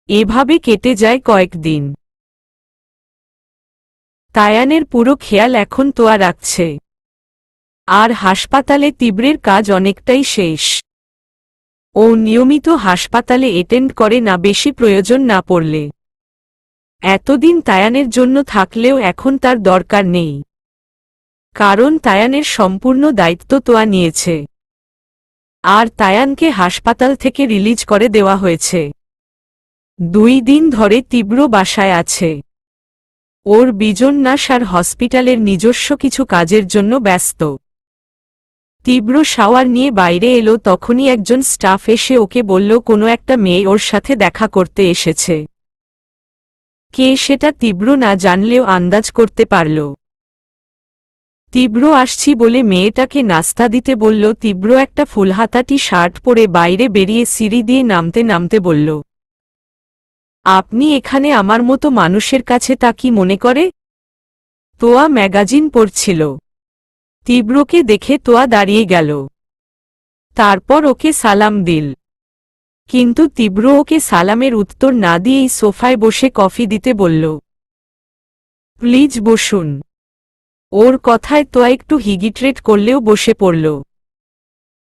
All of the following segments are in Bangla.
এভাবে কেটে যায় কয়েকদিন। তায়ানের পুরো খেয়াল এখন তোয়া রাখছে। আর হাসপাতালে তীব্রের কাজ অনেকটাই শেষ। ও নিয়মিত হাসপাতালে অ্যাটেন্ড করে না বেশি প্রয়োজন না পড়লে। এতদিন তায়ানের জন্য থাকলেও এখন তার দরকার নেই। কারণ তায়ানের সম্পূর্ণ দায়িত্ব তোয়া নিয়েছে। আর তায়ানকে হাসপাতাল থেকে রিলিজ করে দেওয়া হয়েছে। 2 দিন ধরে তীব্র বাসায় আছে। ওর বিজন্যাস আর হসপিটালের নিজস্ব কিছু কাজের জন্য ব্যস্ত। তীব্র শাওয়ার নিয়ে বাইরে এলো তখনই একজন স্টাফ এসে ওকে বলল কোনো একটা মেয়ে ওর সাথে দেখা করতে এসেছে। কে সেটা তীব্র না জানলেও আন্দাজ করতে পারল। তীব্র আসছি বলে মেয়েটাকে নাস্তা দিতে বলল। তীব্র একটা ফুলহাতা টি-শার্ট পরে বাইরে বেরিয়ে সিঁড়ি দিয়ে নামতে নামতে বলল, আপনি এখানে আমার মতো মানুষের কাছে তা কি মনে করে? তোয়া ম্যাগাজিন পড়ছিল। তীব্রকে দেখে তোয়া দাঁড়িয়ে গেল। তারপর ওকে সালাম দিল। কিন্তু তীব্র ওকে সালামের উত্তর না দিয়েই সোফায় বসে কফি দিতে বলল, প্লিজ বসুন। ওর কথায় তোয়া একটু হিগিট্রেট করলেও বসে পড়ল।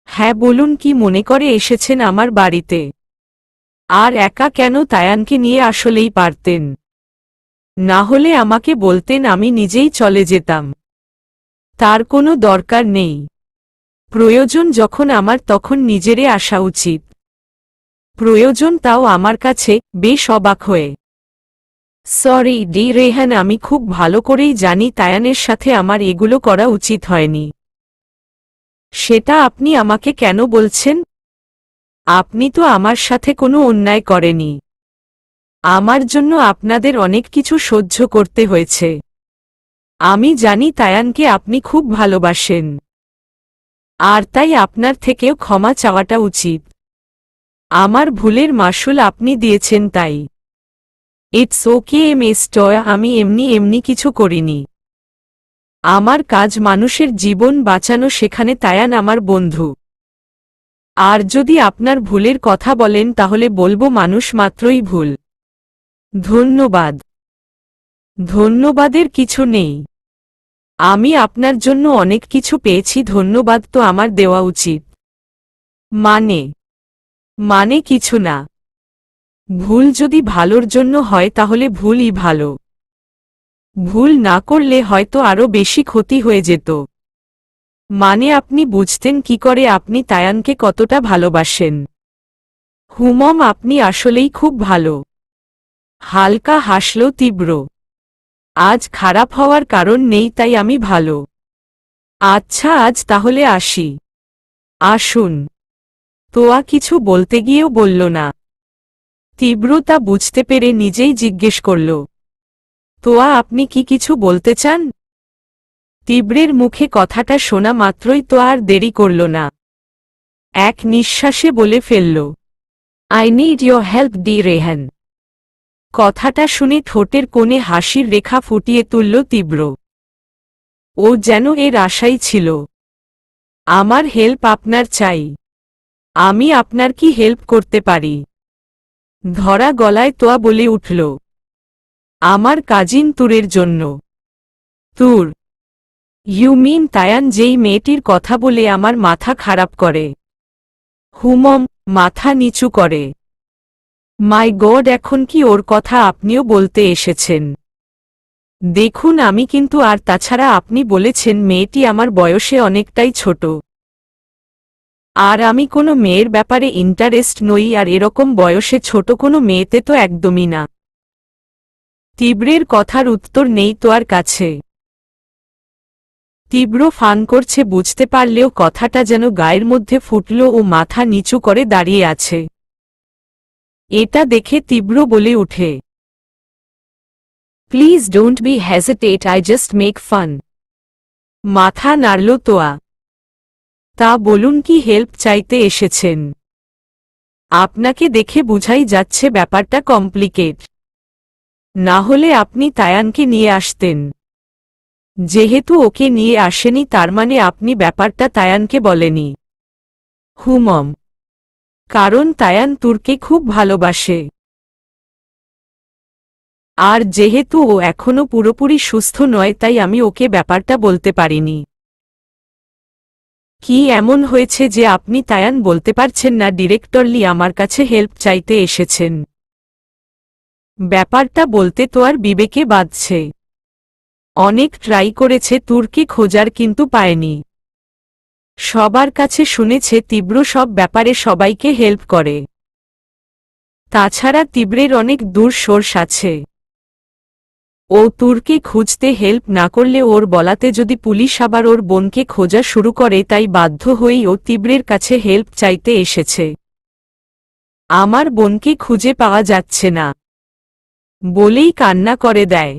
হ্যাঁ বলুন, কি মনে করে এসেছেন আমার বাড়িতে? আর একা কেন? তায়ানকে নিয়ে আসলেই পারতেন। না হলে আমাকে বলতেন, আমি নিজেই চলে যেতাম। তার কোনো দরকার নেই। প্রয়োজন যখন আমার তখন নিজেরে আসা উচিত। প্রয়োজন তাও আমার কাছে, বেশ অবাক হয়ে। সরি ডি রেহান, আমি খুব ভালো করেই জানি তায়ানের সাথে আমার এগুলো করা উচিত হয়নি। সেটা আপনি আমাকে কেন বলছেন? আপনি তো আমার সাথে কোনো অন্যায় করেনি। আমার জন্য আপনাদের অনেক কিছু সহ্য করতে হয়েছে। আমি জানি তায়ানকে আপনি খুব ভালোবাসেন। আর তাই আপনার থেকেও ক্ষমা চাওয়াটা উচিত। আমার ভুলের মাসুল আপনি দিয়েছেন, তাই ইটস ওকে মিস টয়া। আমি এমনি এমনি কিছু করিনি। আমার কাজ মানুষের জীবন বাঁচানো, সেখানে তায়ান আমার বন্ধু। আর যদি আপনার ভুলের কথা বলেন তাহলে বলবো মানুষ মাত্রই ভুল। ধন্যবাদ। ধন্যবাদের কিছু নেই। আমি আপনার জন্য অনেক কিছু পেয়েছি, ধন্যবাদ তো আমার দেওয়া উচিত। মানে কিছু না। ভুল যদি ভালোর জন্য হয় তাহলে ভুলই ভালো। ভুল না করলে হয়তো আরো বেশি ক্ষতি হয়ে যেত। মানে আপনি বুঝতেন কি করে আপনি তায়ানকে কতটা ভালোবাসেন। হুমম, আপনি আসলেই খুব ভালো। হালকা হাসল তীব্র। আজ খারাপ হওয়ার কারণ নেই, তাই আমি ভালো। আচ্ছা, আজ তাহলে আসি। আসুন। তোয়া কিছু বলতে গিয়েও বলল না। তীব্র তা বুঝতে পেরে নিজেই জিজ্ঞেস করল, তোয়া আপনি কি কিছু বলতে চান? তীব্রের মুখে কথাটা শোনা মাত্রই তোয়া আর দেরি করল না। এক নিঃশ্বাসে বলে ফেলল, I need your help D Rehan. কথাটা শুনে ঠোঁটের কোণে হাসির রেখা ফুটিয়ে তুলল তীব্র। ও যেন এর আশাই ছিল। আমার হেল্প আপনার চাই? আমি আপনার কি হেল্প করতে পারি? ধরা গলায় তোয়া বলে উঠল, আমার কাজিন তুরের জন্য। তুর? ইউ মিন তায়ান, যেই মেয়েটির কথা বলে আমার মাথা খারাপ করে? হুমম, মাথা নিচু করে। মাই গড, এখন কি ওর কথা আপনিও বলতে এসেছেন? দেখুন, আমি কিন্তু, আর তাছাড়া আপনি বলেছেন মেয়েটি আমার বয়সে অনেকটাই ছোট। আর আমি কোনো মেয়ের ব্যাপারে ইন্টারেস্ট নই, আর এরকম বয়সে ছোট কোনো মেয়েতে তো একদমই না। তীব্রের কথার উত্তর নেই তোয়ার কাছে। তীব্র ফান করছে বুঝতে পারলেও কথাটা যেন গায়ের মধ্যে ফুটল ও মাথা নিচু করে দাঁড়িয়ে আছে। এটা দেখে তীব্র বলে উঠে, please don't be hesitate, I just make fun. মাথা নাড়ল তোয়া। তা বলুন, কি হেল্প চাইতে এসেছেন? আপনাকে দেখে বুঝাই যাচ্ছে ব্যাপারটা কমপ্লিকেট। না হলে আপনি তায়ানকে নিয়ে আসতেন। যেহেতু ওকে নিয়ে আসেনি তার মানে আপনি ব্যাপারটা তায়ানকে বলেনি। হুমম, কারণ তায়ান তুরকে খুব ভালোবাসে। আর যেহেতু ও এখনো পুরোপুরি সুস্থ নয় তাই আমি ওকে ব্যাপারটা বলতে পারিনি। কি এমন হয়েছে যে আপনি তায়ান বলতে পারছেন না ডিরেক্টরলি আমার কাছে হেল্প চাইতে এসেছেন? ব্যাপারটা বলতে তো আর বিবেকে বাধছে। অনেক ট্রাই করেছে তুর্কি খোঁজার কিন্তু পায়নি। সবার কাছে শুনেছে তীব্র সব ব্যাপারে সবাইকে হেল্প করে। তাছাড়া তীব্রের অনেক দূর সোর্স আছে। ও তুর্কি খুঁজতে হেল্প না করলে ওর বলাতে যদি পুলিশ আবার ওর বোনকে খোঁজা শুরু করে তাই বাধ্য হয়েই ও তীব্রের কাছে হেল্প চাইতে এসেছে। আমার বোনকে খুঁজে পাওয়া যাচ্ছে না বলেই কান্না করে দেয়।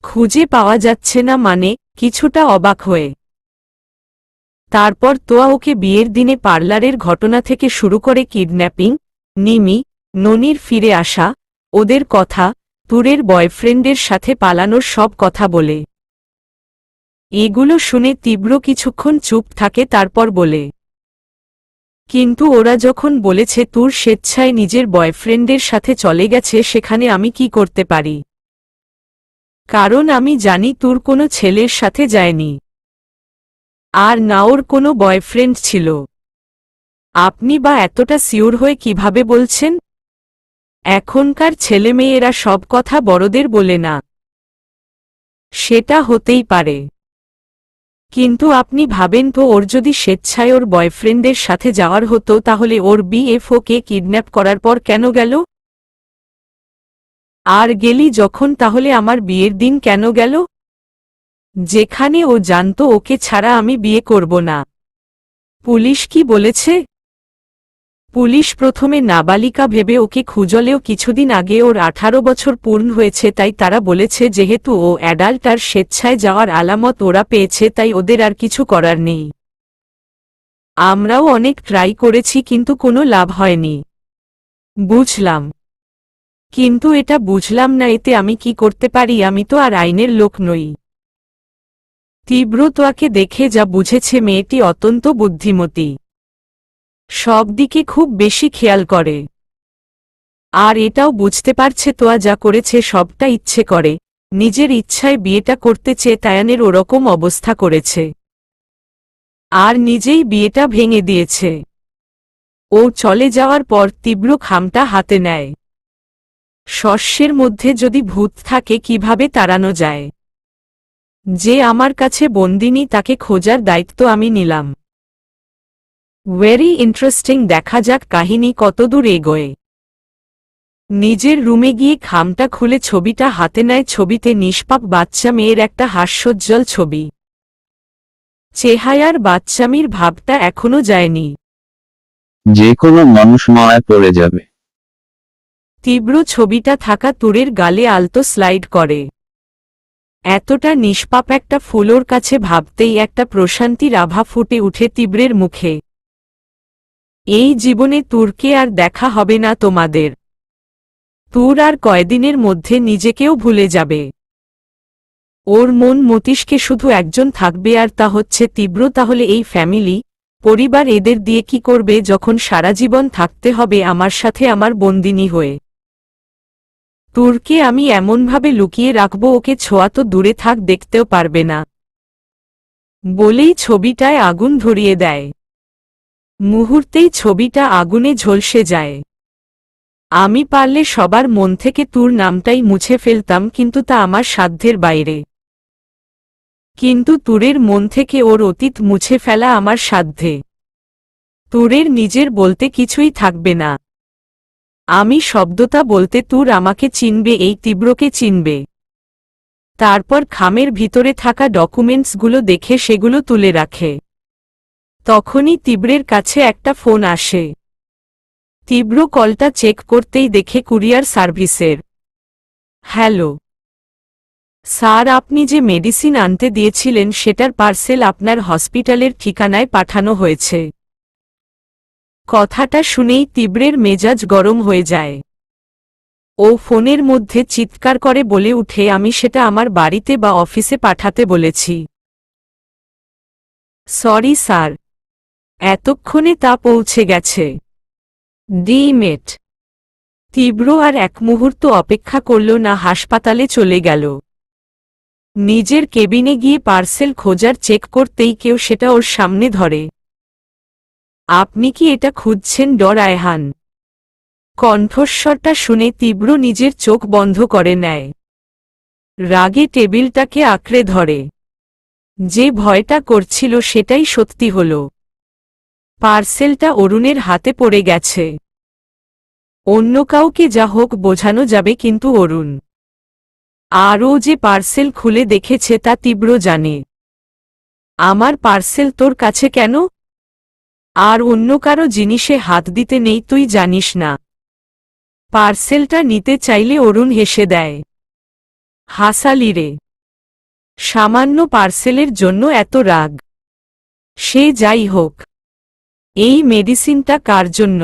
খুঁজে পাওয়া যাচ্ছে না মানে? কিছুটা অবাক হয়ে। তারপর তোয়া ওকে বিয়ের দিনে পার্লারের ঘটনা থেকে শুরু করে কিডন্যাপিং, নিমি, ননির ফিরে আসা, ওদের কথা, তুরের বয়ফ্রেন্ডের সাথে পালানোর সব কথা বলে। এগুলো শুনে তীব্র কিছুক্ষণ চুপ থাকে, তারপর বলে, কিন্তু ওরা যখন বলেছে তুর স্বেচ্ছায় নিজের বয়ফ্রেন্ডের সাথে চলে গেছে সেখানে আমি কি করতে পারি? কারণ আমি জানি তুর কোনো ছেলের সাথে যায়নি, আর না ওর কোনো বয়ফ্রেন্ড ছিল। আপনি বা এতটা সিওর হয়ে কিভাবে বলছেন? এখনকার ছেলেমেয়েরা সব কথা বড়দের বলে না। সেটা হতেই পারে, কিন্তু আপনি ভাবেন তো ওর যদি স্বেচ্ছায় ওর বয়ফ্রেন্ডের সাথে যাওয়ার হতো তাহলে ওর বিএফওকে কিডন্যাপ করার পর কেন গেল? আর গেলি যখন তাহলে আমার বিয়ের দিন কেন গেল, যেখানে ও জানতো ওকে ছাড়া আমি বিয়ে করব না? পুলিশ কি বলেছে? পুলিশ প্রথমে নাবালিকা ভেবে ওকে খুঁজলেও কিছুদিন আগে ওর 18 বছর পূর্ণ হয়েছে, তাই তারা বলেছে যেহেতু ও অ্যাডাল্ট আর স্বেচ্ছায় যাওয়ার আলামত ওরা পেয়েছে তাই ওদের আর কিছু করার নেই। আমরাও অনেক ট্রাই করেছি কিন্তু কোনো লাভ হয়নি। বুঝলাম, কিন্তু এটা বুঝলাম না এতে আমি কি করতে পারি? আমি তো আর আইনের লোক নই। তীব্র তোয়াকে দেখে যা বুঝেছে মেয়েটি অত্যন্ত বুদ্ধিমতী, সব দিকে খুব বেশি খেয়াল করে। আর এটাও বুঝতে পারছে তোয়া যা করেছে সবটা ইচ্ছে করে, নিজের ইচ্ছায় বিয়েটা করতে চেয়ে তায়ানের ওরকম অবস্থা করেছে, আর নিজেই বিয়েটা ভেঙে দিয়েছে। ও চলে যাওয়ার পর তীব্র খামটা হাতে নেয়। শস্যের মধ্যে যদি ভূত থাকে কিভাবে তাড়ানো যায়? যে আমার কাছে বন্দিনী তাকে খোঁজার দায়িত্ব আমি নিলাম। ভেরি ইন্টারেস্টিং, দেখা যাক কাহিনী কতদূর এগোয়। নিজের রুমে গিয়ে খামটা খুলে ছবিটা হাতে নেয়। ছবিতে নিষ্পাপ বাচ্চা মেয়ের একটা হাস্যোজ্জ্বল ছবি। চেহারার বাচ্চামির ভাবটা এখনো যায়নি। যে কোনো মানুষ মায়ায় পড়ে যাবে। তীব্র ছবিটা থাকা তুরের গালে আলতো স্লাইড করে। এতটা নিষ্পাপ একটা ফুলোর কাছে ভাবতেই একটা প্রশান্তির আভা ফুটে উঠে তীব্রের মুখে। এই জীবনে তুরকে আর দেখা হবে না তোমাদের। তুর আর কয়দিনের মধ্যে নিজেকেও ভুলে যাবে। ওর মন মতিষ্কে শুধু একজন থাকবে আর তা হচ্ছে তীব্র। তাহলে এই ফ্যামিলি, পরিবার, এদের দিয়ে কি করবে যখন সারা জীবন থাকতে হবে আমার সাথে আমার বন্দিনী হয়ে? তুরকে আমি এমনভাবে লুকিয়ে রাখব ওকে ছোঁয়া তো দূরে থাক, দেখতেও পারবে না, বলেই ছবিটায় আগুন ধরিয়ে দেয়। মুহূর্তেই ছবিটা আগুনে ঝলসে যায়। আমি পারলে সবার মন থেকে তুর নামটাই মুছে ফেলতাম, কিন্তু তা আমার সাধ্যের বাইরে। কিন্তু তুরের মন থেকে ওর অতীত মুছে ফেলা আমার সাধ্যে। তুরের নিজের বলতে কিছুই থাকবে না। আমি শব্দটা বলতে তুর আমাকে চিনবে, এই তীব্রকে চিনবে। তারপর খামের ভিতরে থাকা ডকুমেন্টসগুলো দেখে সেগুলো তুলে রাখে। তখনই তীব্রের কাছে একটা ফোন আসে। তীব্র কলটা চেক করতেই দেখে কুরিয়ার সার্ভিসের। হ্যালো স্যার, আপনি যে মেডিসিন আনতে দিয়েছিলেন সেটার পার্সেল আপনার হসপিটালের ঠিকানায় পাঠানো হয়েছে। কথাটা শুনেই তীব্রের মেজাজ গরম হয়ে যায়। ও ফোনের মধ্যে চিৎকার করে বলে উঠে, আমি সেটা আমার বাড়িতে বা অফিসে পাঠাতে বলেছি। সরি স্যার, এতক্ষণে তা পৌঁছে গেছে। ডিমেট তীব্র আর এক মুহূর্ত অপেক্ষা করল না, হাসপাতালে চলে গেল। নিজের কেবিনে গিয়ে পার্সেল খোঁজার চেক করতেই কেউ সেটা ওর সামনে ধরে। আপনি কি এটা খুঁজছেন রায়হান? কণ্ঠস্বরটা শুনে তীব্র নিজের চোখ বন্ধ করে নেয়। রাগে টেবিলটাকে আঁকড়ে ধরে। যে ভয়টা করছিল সেটাই সত্যি হল। পার্সেলটা অরুণের হাতে পড়ে গেছে। অন্য কাউকে যা হোক বোঝানো যাবে, কিন্তু অরুণ আর ও যে পার্সেল খুলে দেখেছে তা তীব্র জানে। আমার পার্সেল তোর কাছে কেন? আর অন্য কারো জিনিসে হাত দিতে নেই, তুই জানিস না? পার্সেলটা নিতে চাইলে অরুণ হেসে দেয়। হাসালি রে, সামান্য পার্সেলের জন্য এত রাগ? সে যাই হোক, এই মেডিসিনটা কার জন্য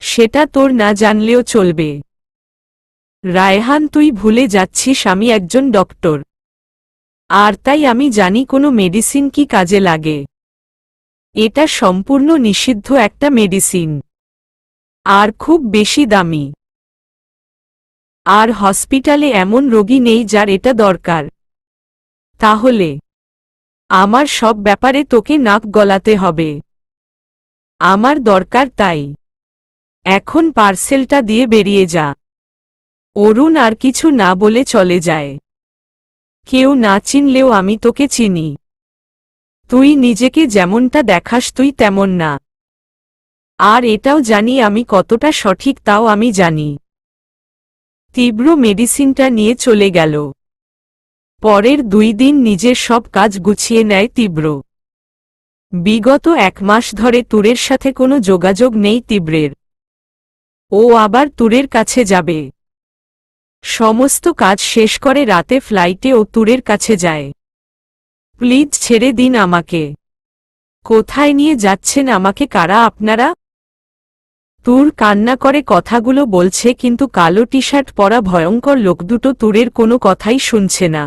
সেটা তোর না জানলেও চলবে। রায়হান, তুই ভুলে যাচ্ছিস আমি একজন ডক্টর, আর তাই আমি জানি কোনো মেডিসিন কি কাজে লাগে। এটা সম্পূর্ণ নিষিদ্ধ একটা মেডিসিন, আর খুব বেশি দামি। আর হসপিটালে এমন রোগী নেই যার এটা দরকার। তাহলে আমার সব ব্যাপারে তোকে নাক গলাতে হবে। আমার দরকার, তাই এখন পার্সেলটা দিয়ে বেরিয়ে যা। অরুণ আর কিছু না বলে চলে যায়। কেউ না চিনলেও আমি তোকে চিনি। তুই নিজেকে যেমনটা দেখাস তুই তেমন না। আর এটাও জানি আমি কতটা সঠিক, তাও আমি জানি। তীব্র মেডিসিনটা নিয়ে চলে গেল। পরের 2 দিন নিজের সব কাজ গুছিয়ে নেয় তীব্র। বিগত 1 মাস ধরে তুরের সাথে কোনো যোগাযোগ নেই তীব্রের। ও আবার তুরের কাছে যাবে। সমস্ত কাজ শেষ করে রাতে ফ্লাইটে ও তুরের কাছে যায়। প্লিজ ছেড়ে দিন আমাকে। কোথায় নিয়ে যাচ্ছেন আমাকে কারা আপনারা? তুর কান্না করে কথাগুলো বলছে, কিন্তু কালো টি শার্ট পরা ভয়ঙ্কর লোক দুটো তুরের কোনো কথাই শুনছে না।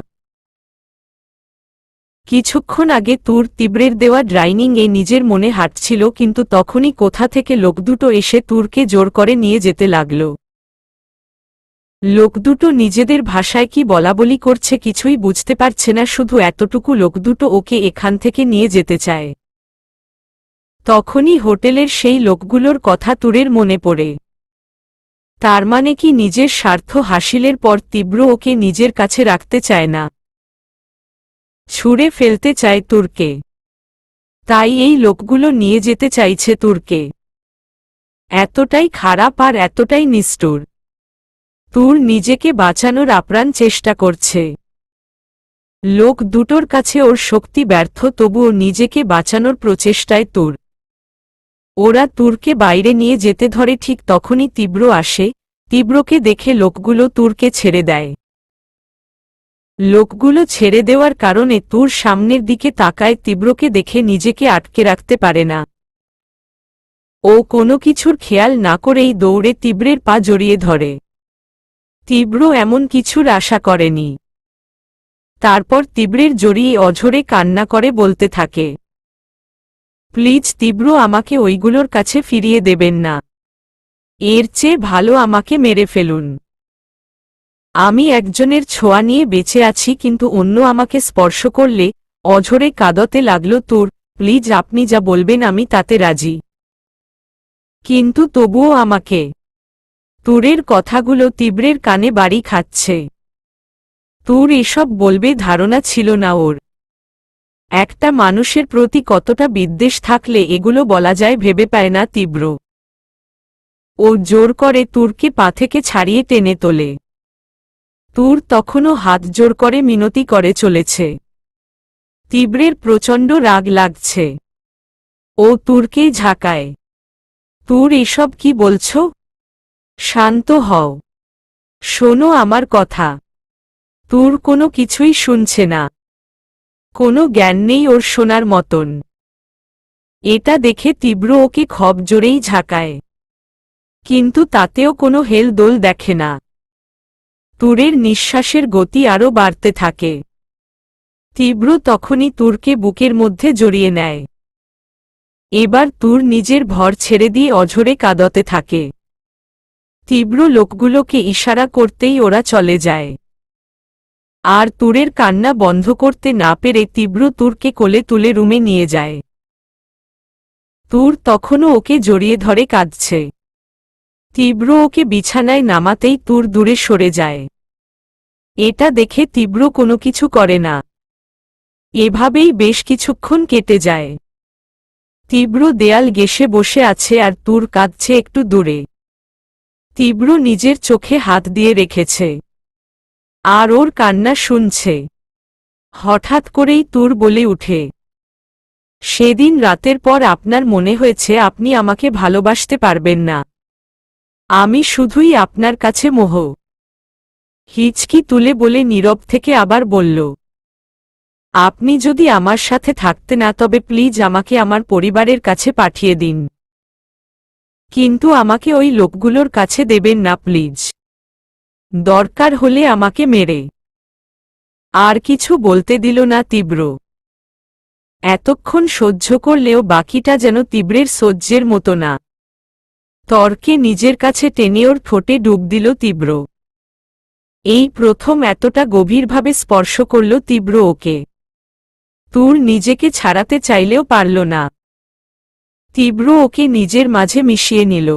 কিছুক্ষণ আগে তুর তীব্রের দেওয়া ড্রাইনিংয়ে নিজের মনে হাঁটছিল, কিন্তু তখনই কোথা থেকে লোক দুটো এসে তুরকে জোর করে নিয়ে যেতে লাগল। লোক দুটো নিজেদের ভাষায় কি বলাবলি করছে কিছুই বুঝতে পারছে না, শুধু এতটুকু লোক দুটো ওকে এখান থেকে নিয়ে যেতে চায়। তখনই হোটেলের সেই লোকগুলোর কথা তুরের মনে পড়ে। তার মানে কি নিজের স্বার্থ হাসিলের পর তীব্র ওকে নিজের কাছে রাখতে চায় না, ছুঁড়ে ফেলতে চায় তুরকে। তাই এই লোকগুলো নিয়ে যেতে চাইছে তুরকে। এতটাই খারাপ আর এতটাই নিষ্ঠুর। তুর নিজেকে বাঁচানোর আপ্রাণ চেষ্টা করছে। লোক দুটোর কাছে ওর শক্তি ব্যর্থ, তবুও নিজেকে বাঁচানোর প্রচেষ্টায় তুর। ওরা তুরকে বাইরে নিয়ে যেতে ধরে, ঠিক তখনই তীব্র আসে। তীব্রকে দেখে লোকগুলো তুরকে ছেড়ে দেয়। লোকগুলো ছেড়ে দেওয়ার কারণে তুর সামনের দিকে তাকায়, তীব্রকে দেখে নিজেকে আটকে রাখতে পারে না। ও কোনো কিছুর খেয়াল না করেই দৌড়ে তীব্রের পা জড়িয়ে ধরে। তীব্র এমন কিছুর আশা করেনি। তারপর তীব্রের জড়িয়ে অঝরে কান্না করে বলতে থাকে, প্লিজ তীব্র, আমাকে ওইগুলোর কাছে ফিরিয়ে দেবেন না। এর চেয়ে ভালো আমাকে মেরে ফেলুন। আমি একজনের ছোঁয়া নিয়ে বেঁচে আছি, কিন্তু অন্য আমাকে স্পর্শ করলে। অঝরে কাঁদতে লাগল তুর, প্লিজ আপনি যা বলবেন আমি তাতে রাজি, কিন্তু তবুও আমাকে। তুরের কথাগুলো তীব্রের কানে বাড়ি খাচ্ছে। তুর এসব বলবে ধারণা ছিল না ওর। একটা মানুষের প্রতি কতটা বিদ্বেষ থাকলে এগুলো বলা যায় ভেবে পায় না তীব্র। ও জোর করে তুরকে পা থেকে ছাড়িয়ে টেনে তোলে। তুর তখনও হাত জোর করে মিনতি করে চলেছে। তীব্রের প্রচণ্ড রাগ লাগছে। ও তুরকে ঝাঁকায়, তুর এসব কি বলছ? শান্ত হও, শোনো আমার কথা। তুর কোনো কিছুই শুনছে না। কোনো জ্ঞান নেই ওর শোনার মতন। এটা দেখে তীব্র ওকে খপ জোরেই ঝাঁকায়, কিন্তু তাতেও কোনো হেলদোল দেখে না। তুরের নিঃশ্বাসের গতি আরও বাড়তে থাকে। তীব্র তখনই তুরকে বুকের মধ্যে জড়িয়ে নেয়। এবার তুর নিজের ভর ছেড়ে দিয়ে অঝরে কাঁদতে থাকে। তীব্র লোকগুলোকে ইশারা করতেই ওরা চলে যায়। আর তুরের কান্না বন্ধ করতে না পেরে তীব্র তুরকে কোলে তুলে রুমে নিয়ে যায়। তুর তখনও ওকে জড়িয়ে ধরে কাঁদছে। তীব্র ওকে বিছানায় নামাতেই তুর দূরে সরে যায়। এটা দেখে তীব্র কোনো কিছু করে না। এভাবেই বেশ কিছুক্ষণ কেটে যায়। তীব্র দেয়াল ঘেঁষে বসে আছে আর তুর কাঁদছে একটু দূরে। তীব্র নিজের চোখে হাত দিয়ে রেখেছে আর ওর কান্না শুনছে। হঠাৎ করেই তুর বলে উঠে, সেদিন রাতের পর আপনার মনে হয়েছে আপনি আমাকে ভালোবাসতে পারবেন না। আমি শুধুই আপনার কাছে মোহ। হিচকি তুলে বলে নীরব থেকে আবার বলল, আপনি যদি আমার সাথে থাকতে না তবে প্লিজ আমাকে আমার পরিবারের কাছে পাঠিয়ে দিন। কিন্তু আমাকে ওই লোকগুলোর কাছে দেবেন না প্লিজ। দরকার হলে আমাকে মেরে। আর কিছু বলতে দিল না তীব্র। এতক্ষণ সহ্য করলেও বাকিটা যেন তীব্রের সহ্যের মতো না। তর্কে নিজের কাছে টেনে ওর ঠোঁটে ডুব দিল তীব্র। এই প্রথম এতটা গভীরভাবে স্পর্শ করল তীব্র ওকে। তুর নিজেকে ছাড়াতে চাইলেও পারল না। তীব্র ওকে নিজের মাঝে মিশিয়ে নিল।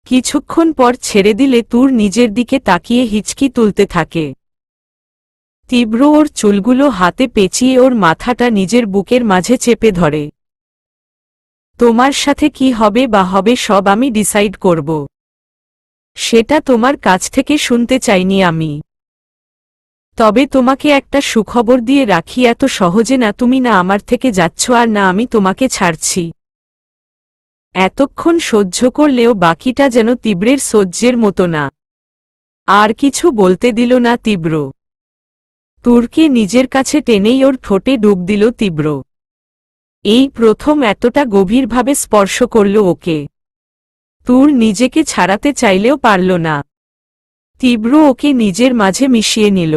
কিছুক্ষণ পর ছেড়ে দিলে তুর নিজের দিকে তাকিয়ে হিচকি তুলতে থাকে। তীব্র ওর চুলগুলো হাতে পেঁচিয়ে ওর মাথাটা নিজের বুকের মাঝে চেপে ধরে। তোমার সাথে কি হবে বা হবে সব আমি ডিসাইড করব। সেটা তোমার কাছ থেকে শুনতে চাইনি আমি। তবে তোমাকে একটা সুখবর দিয়ে রাখি, এত সহজে না তুমি না আমার থেকে যাচ্ছ আর না আমি তোমাকে ছাড়ছি। এতক্ষণ সহ্য করলেও বাকিটা যেন তীব্রের সহ্যের মতো না। আর কিছু বলতে দিল না তীব্র। তুরকে নিজের কাছে টেনেই ওর ঠোঁটে ডুব দিল তীব্র। এই প্রথম এতটা গভীরভাবে স্পর্শ করল ওকে। তুর নিজেকে ছাড়াতে চাইলেও পারল না। তীব্র ওকে নিজের মাঝে মিশিয়ে নিল।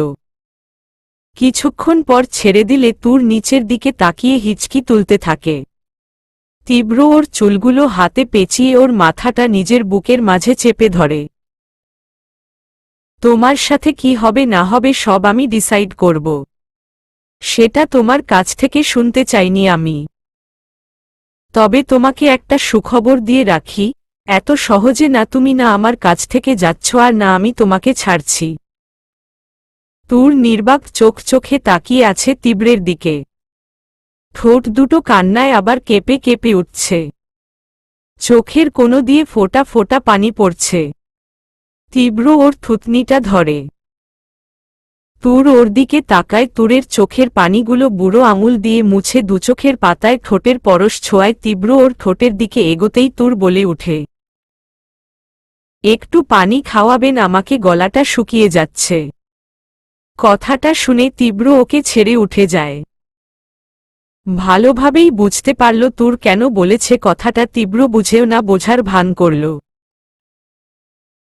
কিছুক্ষণ পর ছেড়ে দিলে তুর নিচের দিকে তাকিয়ে হিচকি তুলতে থাকে। তীব্র ওর চুলগুলো হাতে পেঁচিয়ে ওর মাথাটা নিজের বুকের মাঝে চেপে ধরে। তোমার সাথে কি হবে না হবে সব আমি ডিসাইড করব। সেটা তোমার কাছ থেকে শুনতে চাইনি আমি। তবে তোমাকে একটা সুখবর দিয়ে রাখি, এত সহজে না তুমি না আমার কাছ থেকে যাচ্ছ আর না আমি তোমাকে ছাড়ছি। তুর নির্বাক চোখে তাকিয়ে আছে তীব্রের দিকে। ঠোঁট দুটো কান্নায় আবার কেঁপে কেঁপে উঠছে। চোখের কোণো দিয়ে ফোঁটা ফোঁটা পানি পড়ছে। তীব্র ওর থুতনিটা ধরে। তুর ওর দিকে তাকায়। তুরের চোখের পানিগুলো বুড়ো আঙুল দিয়ে মুছে দুচোখের পাতায় ঠোঁটের পরশ ছোঁয়ায়। তীব্র ওর ঠোঁটের দিকে এগোতেই তুর বলে উঠে, একটু পানি খাওয়াবেন আমাকে, গলাটা শুকিয়ে যাচ্ছে। কথাটা শুনে তীব্র ওকে ছেড়ে উঠে যায়। ভালোভাবেই বুঝতে পারল তুর কেন বলেছে কথাটা। তীব্র বুঝেও না বোঝার ভান করল।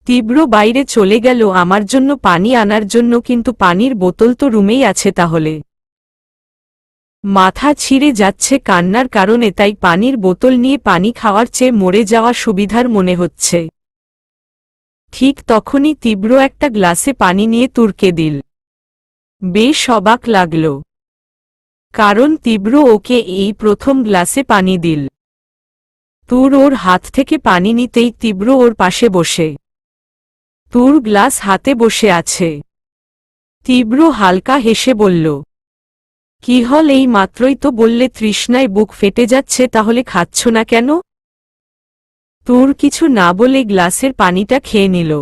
তীব্র বাইরে চলে গেল আমার জন্য পানি আনার জন্য, কিন্তু পানির বোতল তো রুমেই আছে তাহলে। মাথা ছিঁড়ে যাচ্ছে কান্নার কারণে, তাই পানির বোতল নিয়ে পানি খাওয়ার চেয়ে মরে যাওয়া সুবিধার মনে হচ্ছে। ঠিক তখনই তীব্র একটা গ্লাসে পানি নিয়ে তুরকে দিল। বেশ অবাক লাগল, কারণ তীব্র ওকে এই প্রথম গ্লাসে পানি দিল। তুর ওর হাত থেকে পানি নিতেই তীব্র ওর পাশে বসে। তুর গ্লাস হাতে বসে আছে। তীব্র হালকা হেসে বলল, কি হল, এই মাত্রই তো বললে তৃষ্ণায় বুক ফেটে যাচ্ছে, তাহলে খাচ্ছ না কেন? তুর কিছু না বলে গ্লাসের পানিটা খেয়ে নিল।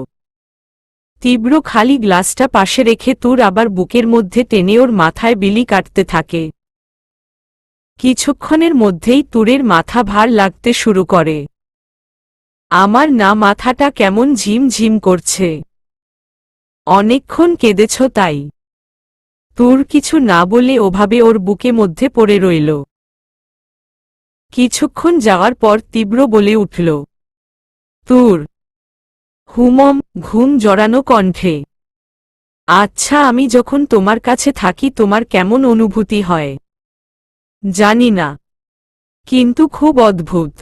তীব্র খালি গ্লাসটা পাশে রেখে তুর আবার বুকের মধ্যে টেনে ওর মাথায় বিলি কাটতে থাকে। কিছুক্ষণের মধ্যেই তুরের মাথা ভার লাগতে শুরু করে। আমার না মাথাটা কেমন ঝিম ঝিম করছে। অনেকক্ষণ কেঁদেছ তাই? তুর কিছু না বলে ওভাবে ওর বুকে মধ্যে পড়ে রইল। কিছুক্ষণ যাওয়ার পর তীব্র বলে উঠল, তুর। হুমম ঘুম জড়ানো কণ্ঠে, আচ্ছা আমি যখন তোমার কাছে থাকি তোমার কেমন অনুভূতি হয়? জানি না, কিন্তু খুব অদ্ভুত।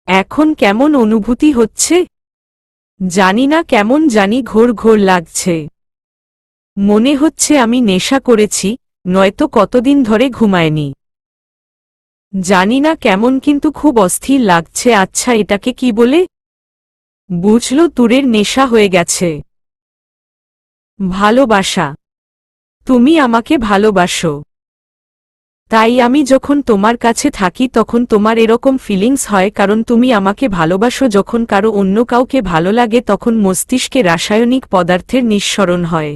এখন কেমন অনুভূতি হচ্ছে? জানি না কেমন জানি ঘোর ঘোর লাগছে। মনে হচ্ছে আমি নেশা করেছি, নয়তো কতদিন ধরে ঘুমায়নি। জানি না কেমন কিন্তু খুব অস্থির লাগছে। আচ্ছা এটাকে কি বলে? বুঝল তুরের নেশা হয়ে গেছে। ভালোবাসা। তুমি আমাকে ভালোবাসো, তাই আমি যখন তোমার কাছে থাকি তখন তোমার এরকম ফিলিংস হয়, কারণ তুমি আমাকে ভালোবাসো। যখন কারো অন্য কাউকে ভালো লাগে তখন মস্তিষ্কে রাসায়নিক পদার্থের নিঃসরণ হয়,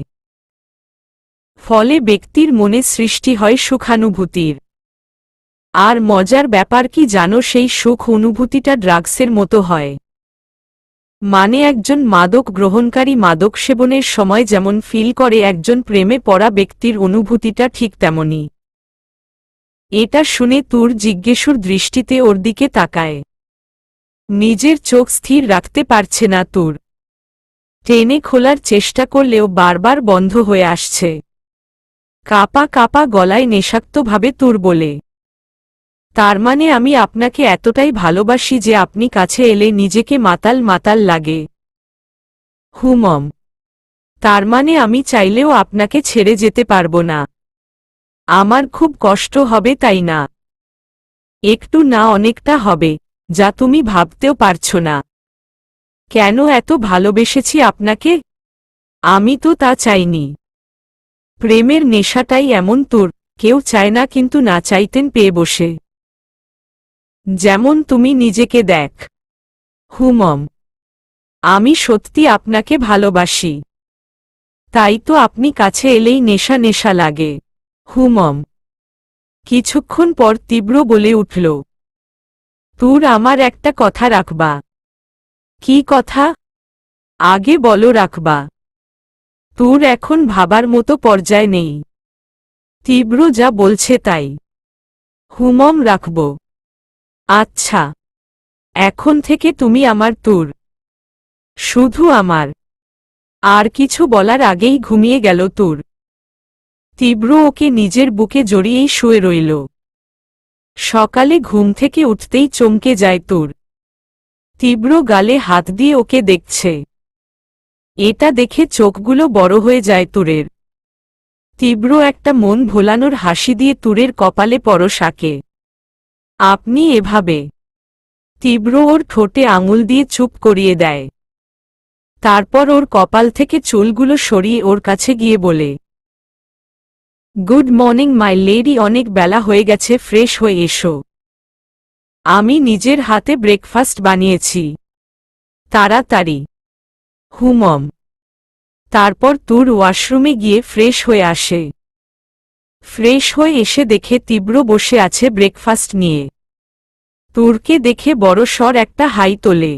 ফলে ব্যক্তির মনে সৃষ্টি হয় সুখানুভূতির। আর মজার ব্যাপার কি জানো, সেই সুখ অনুভূতিটা ড্রাগসের মতো হয়। মানে একজন মাদক গ্রহণকারী মাদক সেবনের সময় যেমন ফিল করে, একজন প্রেমে পড়া ব্যক্তির অনুভূতিটা ঠিক তেমনই। এটা শুনে তুর জিজ্ঞাসুর দৃষ্টিতে ওর দিকে তাকায়। নিজের চোখ স্থির রাখতে পারছে না তুর। টেনে খোলার চেষ্টা করলেও বারবার বন্ধ হয়ে আসছে। কাপা কাপা গলায় নেশাক্তভাবে তুর বলে, তার মানে আমি আপনাকে এতটাই ভালোবাসি যে আপনি কাছে এলে নিজেকে মাতাল মাতাল লাগে? হুমম, তার মানে আমি চাইলেও আপনাকে ছেড়ে যেতে পারবো না? আমার খুব কষ্ট হবে তাই না? একটু না অনেকটা হবে, যা তুমি ভাবতেও পারছো না। কেন এত ভালোবেসেছি আপনাকে? আমি তো তা চাইনি। প্রেমের নেশাটাই এমন তোর, কেউ চায় না কিন্তু না চাইতেন পেয়ে বসে। যেমন তুমি নিজেকে দেখ। হুমম, আমি সত্যি আপনাকে ভালোবাসি, তাই তো আপনি কাছে এলেই নেশা নেশা লাগে। হুমম। কিছুক্ষণ পর তীব্র বলে উঠল, তুর আমার একটা কথা রাখবা। কি কথা? আগে বলো রাখবা। তুর এখন ভাবার মতো পর্যায়ে নেই। তীব্র যা বলছে তাই। হুমম রাখব। আচ্ছা, এখন থেকে তুমি আমার তুর, শুধু আমার। আর কিছু বলার আগেই ঘুমিয়ে গেল তুর। তীব্র ওকে নিজের বুকে জড়িয়েই শুয়ে রইল। সকালে ঘুম থেকে উঠতেই চমকে যায় তুর। তীব্র গালে হাত দিয়ে ওকে দেখছে। এটা দেখে চোখগুলো বড় হয়ে যায় তুরের। তীব্র একটা মন ভোলানোর হাসি দিয়ে তুরের কপালে পরশ আঁকে। আপনি এভাবে? তীব্র ওর ঠোঁটে আঙুল দিয়ে চুপ করিয়ে দেয়। তারপর ওর কপাল থেকে চুলগুলো সরিয়ে ওর কাছে গিয়ে বলে, গুড মর্নিং মাই লেডি, অনেক বেলা হয়ে গেছে, ফ্রেশ হয়ে এসো। আমি নিজের হাতে ব্রেকফাস্ট বানিয়েছি, তাড়াতাড়ি। হুমম। তারপর তুর ওয়াশরুমে গিয়ে ফ্রেশ হয়ে আসে। ফ্রেশ হয়ে এসে দেখে তীব্র বসে আছে ব্রেকফাস্ট নিয়ে। তুরকে দেখে বড়সড় একটা হাই তোলে।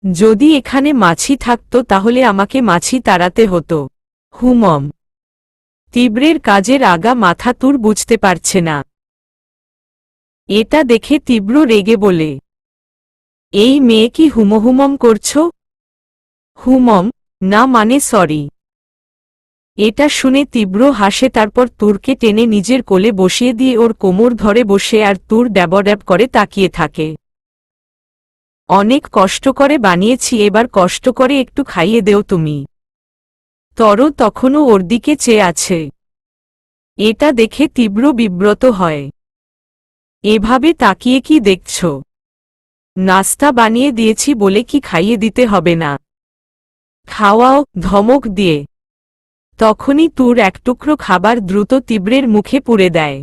যদি এখানে মাছি থাকতো তাহলে আমাকে মাছি তাড়াতে হতো। হুমম। তীব্রের কাজের আগা মাথা তুর বুঝতে পারছে না। এটা দেখে তীব্র রেগে বলে, এই মেয়ে কি হুমহুমম করছো? হুমম, না মানে সরি। এটা শুনে তীব্র হাসে, তারপর তুরকে টেনে নিজের কোলে বসিয়ে দিয়ে ওর কোমর ধরে বসে আর তুর ড্যাবড্যাব করে তাকিয়ে থাকে। অনেক কষ্ট করে বানিয়েছি, এবার কষ্ট করে একটু খাইয়ে দেও তুমি। তর তখনও ওর দিকে চেয়ে আছে। এটা দেখে তীব্র বিব্রত হয়। এভাবে তাকিয়ে কি দেখছ? নাস্তা বানিয়ে দিয়েছি বলে কি খাইয়ে দিতে হবে না? খাওয়াও, ধমক দিয়ে। তখনই তুর এক টুকরো খাবার দ্রুত তীব্রের মুখে পুরে দেয়।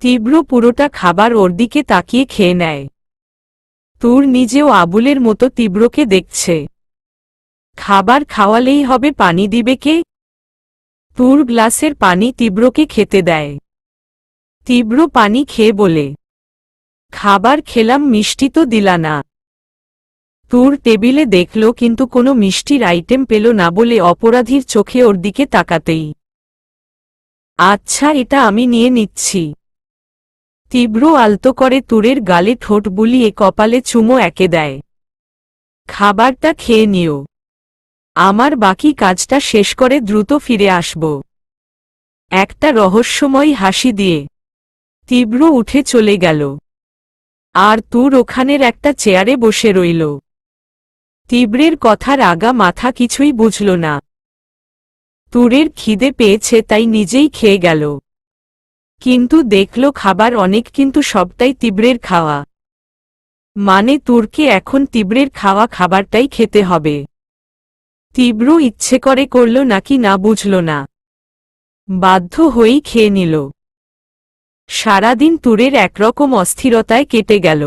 তীব্র পুরোটা খাবার ওর দিকে তাকিয়ে খেয়ে নেয়। তুর নিজেও আবুলের মতো তীব্রকে দেখছে। খাবার খাওয়ালেই হবে, পানি দিবে কে? তুর গ্লাসের পানি তীব্রকে খেতে দেয়। তীব্র পানি খেয়ে বলে, খাবার খেলাম, মিষ্টি তো দিলা না। তুর টেবিলে দেখল কিন্তু কোনো মিষ্টির আইটেম পেল না বলে অপরাধীর চোখে ওর দিকে তাকাতেই, আচ্ছা এটা আমি নিয়ে নিচ্ছি। তীব্র আলতো করে তুরের গালে ঠোঁট বুলিয়ে কপালে চুমো এঁকে দেয়। খাবারটা খেয়ে নিও, আমার বাকি কাজটা শেষ করে দ্রুত ফিরে আসব। একটা রহস্যময় হাসি দিয়ে তীব্র উঠে চলে গেল। আর তুর ওখানের একটা চেয়ারে বসে রইল। তীব্রের কথার আগা মাথা কিছুই বুঝল না। তুরের খিদে পেয়েছে তাই নিজেই খেয়ে গেল। কিন্তু দেখল খাবার অনেক, কিন্তু সবটাই তীব্রের খাওয়া। মানে তুরকে এখন তীব্রের খাওয়া খাবারটাই খেতে হবে। তীব্র ইচ্ছে করে করল নাকি না বুঝল না, বাধ্য হয়েই খেয়ে নিল। সারাদিন তুরের একরকম অস্থিরতায় কেটে গেল।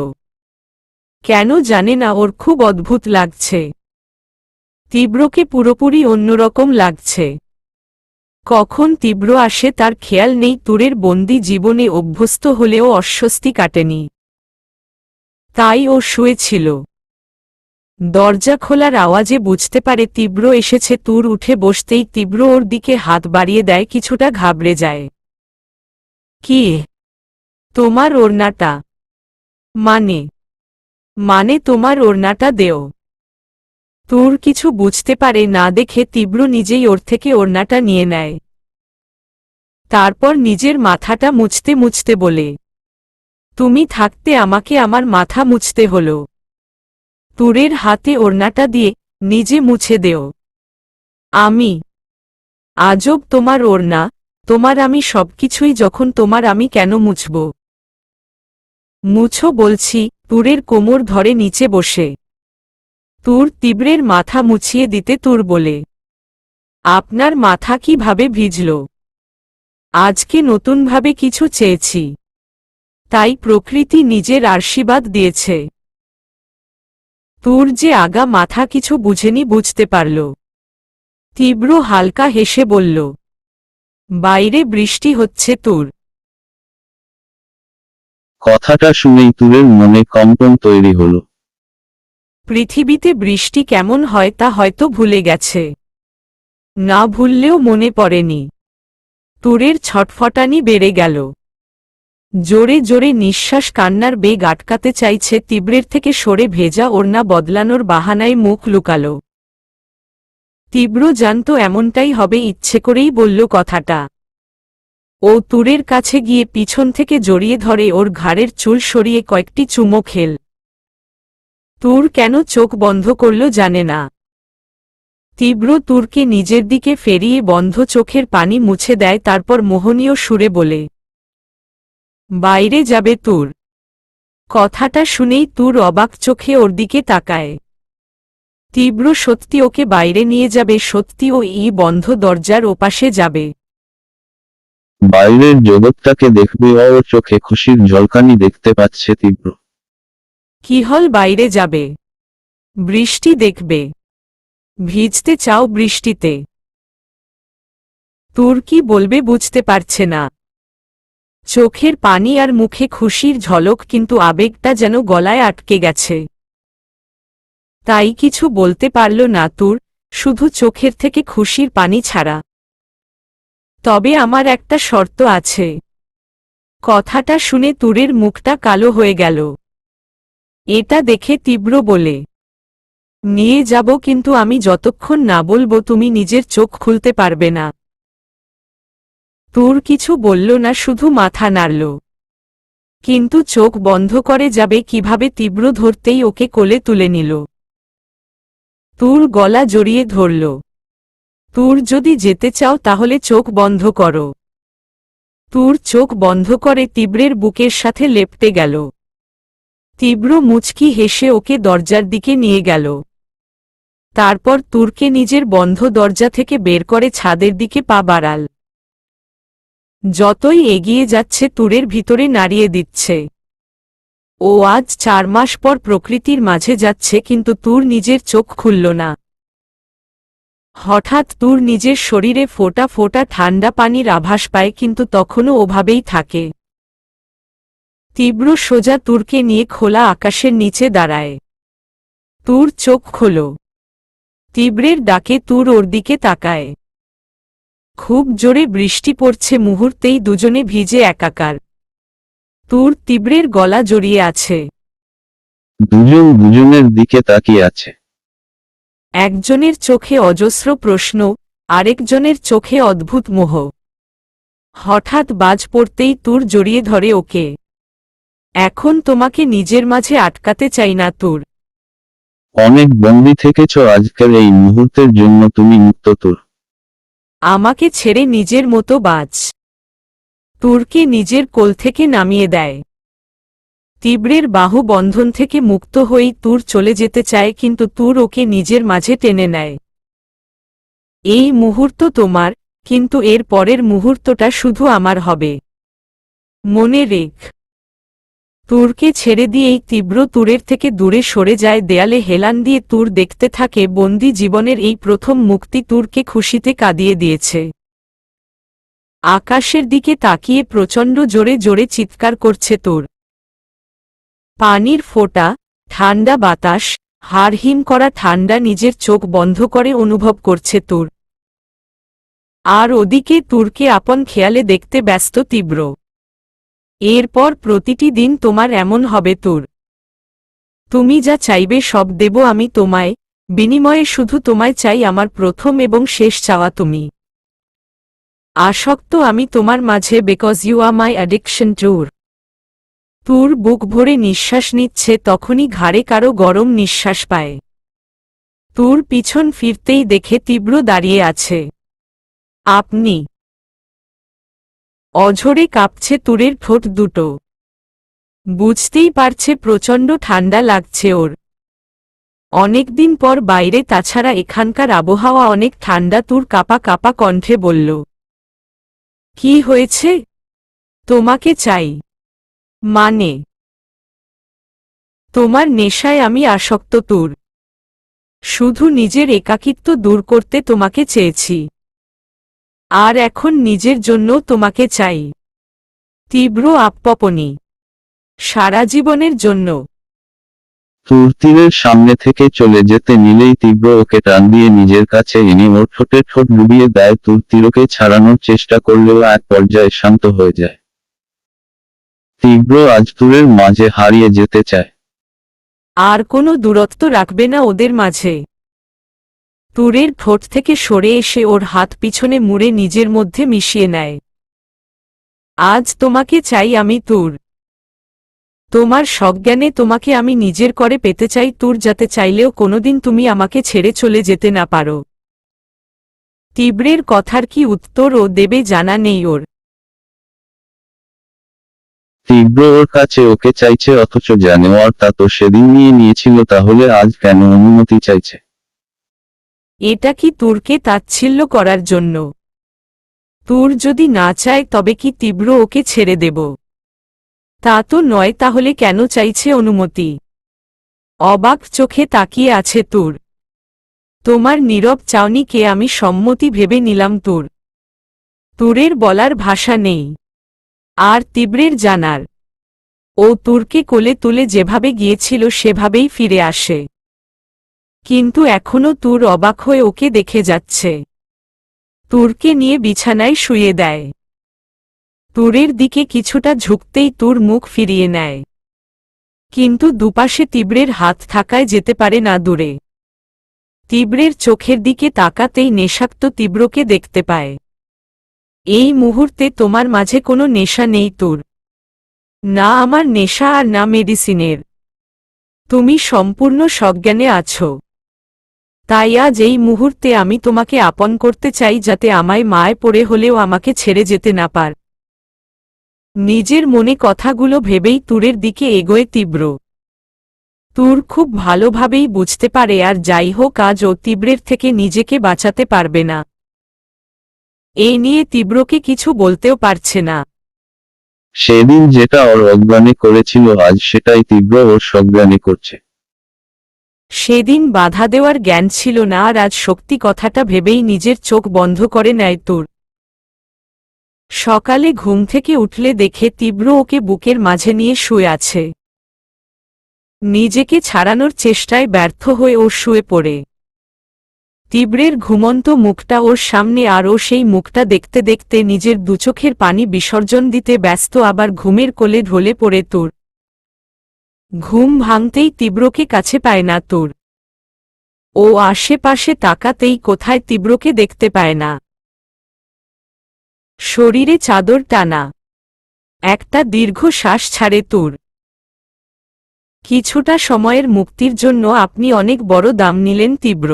কেন জানে না, ওর খুব অদ্ভুত লাগছে। তীব্রকে পুরোপুরি অন্যরকম লাগছে। কখন তীব্র আসে তার খেয়াল নেই। তুরের বন্দি জীবনে অভ্যস্ত হলেও অস্বস্তি কাটেনি, তাই ও শুয়েছিল। দরজা খোলার আওয়াজে বুঝতে পারে তীব্র এসেছে। তুর উঠে বসতেই তীব্র ওর দিকে হাত বাড়িয়ে দেয়, কিছুটা ঘাবড়ে যায়। কি? তোমার ওড়নাটা? মানে তোমার ওড়নাটা দেও। তুর কিছু বুঝতে পারে না দেখে তীব্র নিজেই ওর থেকে ওড়নাটা নিয়ে নেয়। তারপর নিজের মাথাটা মুছতে মুছতে বলে, তুমি থাকতে আমাকে আমার মাথা মুছতে হলো। তুরের হাতে ওড়নাটা দিয়ে, নিজে মুছে দেও। আমি? আজব তোমার ওড়না, তোমার আমি সবকিছুই যখন তোমার আমি কেন মুছব? মুছো বলছি। তুরের কোমর ধরে নিচে বসে তুর তীব্রের মাথা মুছিয়ে দিতে তুর বলে, আপনার মাথা কিভাবে ভিজল? আজকে নতুনভাবে কিছু চেয়েছি, তাই প্রকৃতি নিজের আশীর্বাদ দিয়েছে। তুর যে আগা মাথা কিছু বুঝেনি, বুঝতে পারল। তীব্র হালকা হেসে বলল, বাইরে বৃষ্টি হচ্ছে। তুর কথাটা শুনেই তুরের মনে কম্পন তৈরি হলো। পৃথিবীতে বৃষ্টি কেমন হয় তা হয়তো ভুলে গেছে, না ভুললেও মনে পড়েনি। তুরের ছটফটানি বেড়ে গেল। জোরে জোরে নিঃশ্বাস, কান্নার বেগ আটকাতে চাইছে। তীব্রের থেকে সরে ভেজা ওড়না বদলানোর বাহানায় মুখ লুকাল। তীব্র জানত এমনটাই হবে, ইচ্ছে করেই বলল কথাটা। ও তুরের কাছে গিয়ে পিছন থেকে জড়িয়ে ধরে, ওর ঘাড়ের চুল সরিয়ে কয়েকটি চুমো খেল। তুর কেন চোখ বন্ধ করল জানে না। তীব্র তুরকে নিজের দিকে ফেরিয়ে বন্ধ চোখের পানি মুছে দেয়, তারপর মোহনীয় সুরে বলে, বাইরে যাবে তুর। কথাটা শুনেই তুর অবাক চোখে ওর দিকে তাকায়। তীব্র সত্যি ওকে বাইরে নিয়ে যাবে? সত্যি ও এই বন্ধ দরজার ওপাশে যাবে? বাইরের জগৎটাকে দেখবে। ওর চোখে খুশির ঝলকানি দেখতে পাচ্ছে তীব্র। কি হল, বাইরে যাবে? বৃষ্টি দেখবে? ভিজতে চাও বৃষ্টিতে? তুর কি বলবে বুঝতে পারছে না। চোখের পানি আর মুখে খুশির ঝলক, কিন্তু আবেগটা যেন গলায় আটকে গেছে। তাই কিছু বলতে পারল না তুর, শুধু চোখের থেকে খুশির পানি ছাড়া। তবে আমার একটা শর্ত আছে। কথাটা শুনে তুরের মুখটা কালো হয়ে গেল। এটা দেখে তীব্র বলে, নিয়ে যাব, কিন্তু আমি যতক্ষণ না বলবো তুমি নিজের চোখ খুলতে পারবে না। তুর কিছু বলল না, শুধু মাথা নাড়ল। কিন্তু চোখ বন্ধ করে যাবে কিভাবে? তীব্র ধরতেই ওকে কোলে তুলে নিল। তুর গলা জড়িয়ে ধরল। তুর যদি যেতে চাও তাহলে চোখ বন্ধ করো। তুর চোখ বন্ধ করে তীব্রের বুকের সাথে লেপ্টে গেল। তীব্র মুচকি হেসে ওকে দরজার দিকে নিয়ে গেল। তারপর তুরকে নিজের বন্ধ দরজা থেকে বের করে ছাদের দিকে পা বাড়াল। যতই এগিয়ে যাচ্ছে তুরের ভিতরে নাড়িয়ে দিচ্ছে। ও আজ 4 মাস পর প্রকৃতির মাঝে যাচ্ছে, কিন্তু তুর নিজের চোখ খুলল না। হঠাৎ তুর নিজের শরীরে ফোঁটা ফোঁটা ঠান্ডা পানির আভাস পায়, কিন্তু তখনও ওভাবেই থাকে। তীব্র সোজা তুরকে নিয়ে খোলা আকাশের নিচে দাঁড়ায়। তুর চোখ খোলো। তীব্রের ডাকে তুর ওর দিকে তাকায়। খুব জোরে বৃষ্টি পড়ছে, মুহূর্তেই দুজনে ভিজে একাকার। তুর তীব্রের গলা জড়িয়ে আছে। দুজন দুজনের দিকে তাকিয়ে আছে। একজনের চোখে অজস্র প্রশ্ন, আরেকজনের চোখে অদ্ভুত মোহ। হঠাৎ বাজ পড়তেই তুর জড়িয়ে ধরে ওকে। এখন তোমাকে নিজের মাঝে আটকাতে চাই না তুর। অনেক বন্দী থেকেছ, আজকের এই মুহূর্তের জন্য তুমি মুক্ত তুর। আমাকে ছেড়ে নিজের মতো বাঁচ। তুরকে নিজের কোল থেকে নামিয়ে দেয়। তীব্রের বাহু বন্ধন থেকে মুক্ত হয়েই তুর চলে যেতে চায়, কিন্তু তুর ওকে নিজের মাঝে টেনে নেয়। এই মুহূর্ত তোমার, কিন্তু এর পরের মুহূর্তটা শুধু আমার হবে। মনে রেখ। তুরকে ছেড়ে দিয়েই তীব্র তুরের থেকে দূরে সরে যায়, দেয়ালে হেলান দিয়ে তুর দেখতে থাকে বন্দি জীবনের এই প্রথম মুক্তি তুরকে খুশিতে কাঁদিয়ে দিয়েছে। আকাশের দিকে তাকিয়ে প্রচণ্ড জোরে জোরে চিৎকার করছে তুর। পানির ফোঁটা, ঠান্ডা বাতাস, হাড় হিম করা ঠান্ডা নিজের চোখ বন্ধ করে অনুভব করছে তুর। আর ওদিকে তুরকে আপন খেয়ালে দেখতে ব্যস্ত তীব্র। এরপর প্রতিটি দিন তোমার এমন হবে তুর। তুমি যা চাইবে সব দেব আমি তোমায়, বিনিময়ে শুধু তোমায় চাই, আমার প্রথম এবং শেষ চাওয়া তুমি। আসক্ত আমি তোমার মাঝে, because you are my addiction too. তুর বুক ভরে নিঃশ্বাস নিচ্ছে, তখনই ঘাড়ে কারো গরম নিঃশ্বাস পায়। তুর পিছন ফিরতেই দেখে তীব্র দাঁড়িয়ে আছে। আপনি? অঝরে কাঁপছে তুরের ঠোঁট দুটো। বুঝতেই পারছে প্রচণ্ড ঠান্ডা লাগছে ওর। অনেকদিন পর বাইরে, তাছাড়া এখানকার আবহাওয়া অনেক ঠান্ডা। তুর কাঁপা কাঁপা কণ্ঠে বলল, কি হয়েছে? তোমাকে চাই। মানে? তোমার নেশায় আমি আসক্ত তুর। শুধু নিজের একাকিত্ব দূর করতে তোমাকে চেয়েছি, আর এখন নিজের জন্য তোমাকে চাই। তীব্র আপপনি। সারা জীবনের জন্য। তুর তীরের সামনে থেকে চলে যেতে নিলেই তীব্র ওকে টান দিয়ে নিজের কাছে এনে ওর ঠোঁটে ঠোঁট ডুবিয়ে দেয়। তুর তীরকে ছাড়ানোর চেষ্টা করলেও এক পর্যায়ে শান্ত হয়ে যায়। তীব্র আজ তুরের মাঝে হারিয়ে যেতে চায়। আর কোনো দূরত্ব রাখবে না ওদের মাঝে। তুরের ঠোঁট থেকে সরে এসে ওর হাত পিছনে মুড়ে নিজের মধ্যে মিশিয়ে নেয়। আজ তোমাকে চাই আমি তুর। তোমার সজ্ঞানে তোমাকে আমি নিজের করে পেতে চাই তুর, যাতে চাইলেও কোনোদিন তুমি আমাকে ছেড়ে চলে যেতে না পারো। তীব্রের কথার কি উত্তর ও দেবে জানা নেই ওর। তীব্র ওর কাছে ওকে চাইছে, অথচ জানে আর তা তো সেদিন নিয়ে নিয়েছিল, তাহলে আজ কেন অনুমতি চাইছে? এটা কি তুরকে তাচ্ছিল্য করার জন্য? তুর যদি না চায় তবে কি তীব্র ওকে ছেড়ে দেব? তা তো নয়, তাহলে কেন চাইছে অনুমতি? অবাক চোখে তাকিয়ে আছে তুর। তোমার নীরব চাউনিকে আমি সম্মতি ভেবে নিলাম তুর। তুরের বলার ভাষা নেই, আর তীব্রের জানার। ও তুরকে কোলে তুলে যেভাবে গিয়েছিল সেভাবেই ফিরে আসে, কিন্তু এখনো তুর অবাক হয়ে ওকে দেখে যাচ্ছে। তুরকে নিয়ে বিছানায় শুয়ে দেয়। তুরের দিকে কিছুটা ঝুঁকতেই তুর মুখ ফিরিয়ে নেয়, কিন্তু দুপাশে তীব্রের হাত থাকায় যেতে পারে না দূরে। তীব্রের চোখের দিকে তাকাতেই নেশাক্ত তীব্রকে দেখতে পায়। এই মুহূর্তে তোমার মাঝে কোনো নেশা নেই তুর। না আমার নেশা, আর না মেডিসিনের। তুমি সম্পূর্ণ সজ্ঞানে আছো। তাই আজ এই মুহূর্তে আমি তোমাকে আপন করতে চাই, যাতে আমায় মায় পড়ে হলেও আমাকে ছেড়ে যেতে না পার। নিজের মনে কথাগুলো ভেবেই তুরের দিকে এগোয় তীব্র। তুর খুব ভালোভাবেই বুঝতে পারে, আর যাই হোক আজ ও তীব্রের থেকে নিজেকে বাঁচাতে পারবে না। এই নিয়ে তীব্রকে কিছু বলতেও পারছে না। সেদিন যেটা ওর অজ্ঞানে করেছিল, আজ সেটাই তীব্র ওর সজ্ঞানে করছে। সেদিন বাধা দেওয়ার জ্ঞান ছিল না, আর আজ শক্তি কথাটা ভেবেই নিজের চোখ বন্ধ করে নেয় তুর। সকালে ঘুম থেকে উঠলে দেখে তীব্র ওকে বুকের মাঝে নিয়ে শুয়ে আছে। নিজেকে ছাড়ানোর চেষ্টায় ব্যর্থ হয়ে ও শুয়ে পড়ে। তীব্রের ঘুমন্ত মুখটা ওর সামনে, আর ও সেই মুখটা দেখতে দেখতে নিজের দুচোখের পানি বিসর্জন দিতে ব্যস্ত, আবার ঘুমের কোলে ঢলে পড়ে তুর। ঘুম ভাঙতেই তীব্রকে কাছে পায় না তুর। ও আশেপাশে তাকাতেই কোথায় তীব্রকে দেখতে পায় না। শরীরে চাদর টানা। একটা দীর্ঘ শ্বাস ছাড়ে তুর। কিছুটা সময়ের মুক্তির জন্য আপনি অনেক বড় দাম নিলেন তীব্র।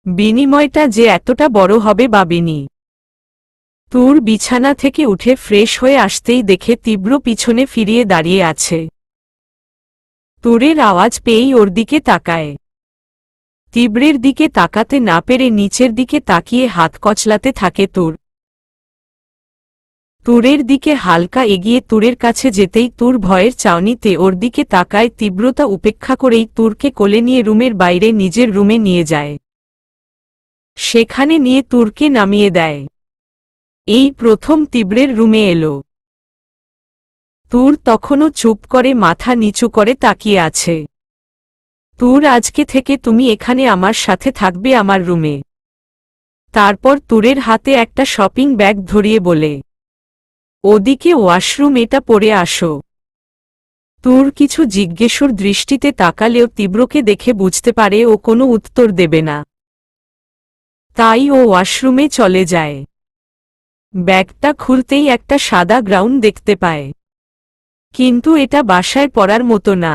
বিনিময়টা যে এতটা বড় হবে ভাবিনি। তুর বিছানা থেকে উঠে ফ্রেশ হয়ে আসতেই দেখে তীব্র পিছনে ফিরিয়ে দাঁড়িয়ে আছে। তুরের আওয়াজ পেয়েই ওর দিকে তাকায়। তীব্রের দিকে তাকাতে না পেরে নিচের দিকে তাকিয়ে হাত কচলাতে থাকে তুর। তুরের দিকে হালকা এগিয়ে তুরের কাছে যেতেই তুর ভয়ের চাউনিতে ওর দিকে তাকায়। তীব্রতা উপেক্ষা করেই তুরকে কোলে নিয়ে রুমের বাইরে নিজের রুমে নিয়ে যায়। সেখানে নিয়ে তুরকে নামিয়ে দেয়। এই প্রথম তীব্রের রুমে এলো। তুর তখনও চুপ করে মাথা নিচু করে তাকিয়ে আছে। তুর, আজকে থেকে তুমি এখানে আমার সাথে থাকবে, আমার রুমে। তারপর তুরের হাতে একটা শপিং ব্যাগ ধরিয়ে বলে, ওদিকে ওয়াশরুম, এটা পরে আসো। তুর কিছু জিজ্ঞেসুর দৃষ্টিতে তাকালেও তীব্রকে দেখে বুঝতে পারে ও কোনো উত্তর দেবে না। তাই ও ওয়াশরুমে চলে যায়। ব্যাগটা খুলতেই একটা সাদা গ্রাউন দেখতে পায়। কিন্তু এটা বাসায় পরার মতো না।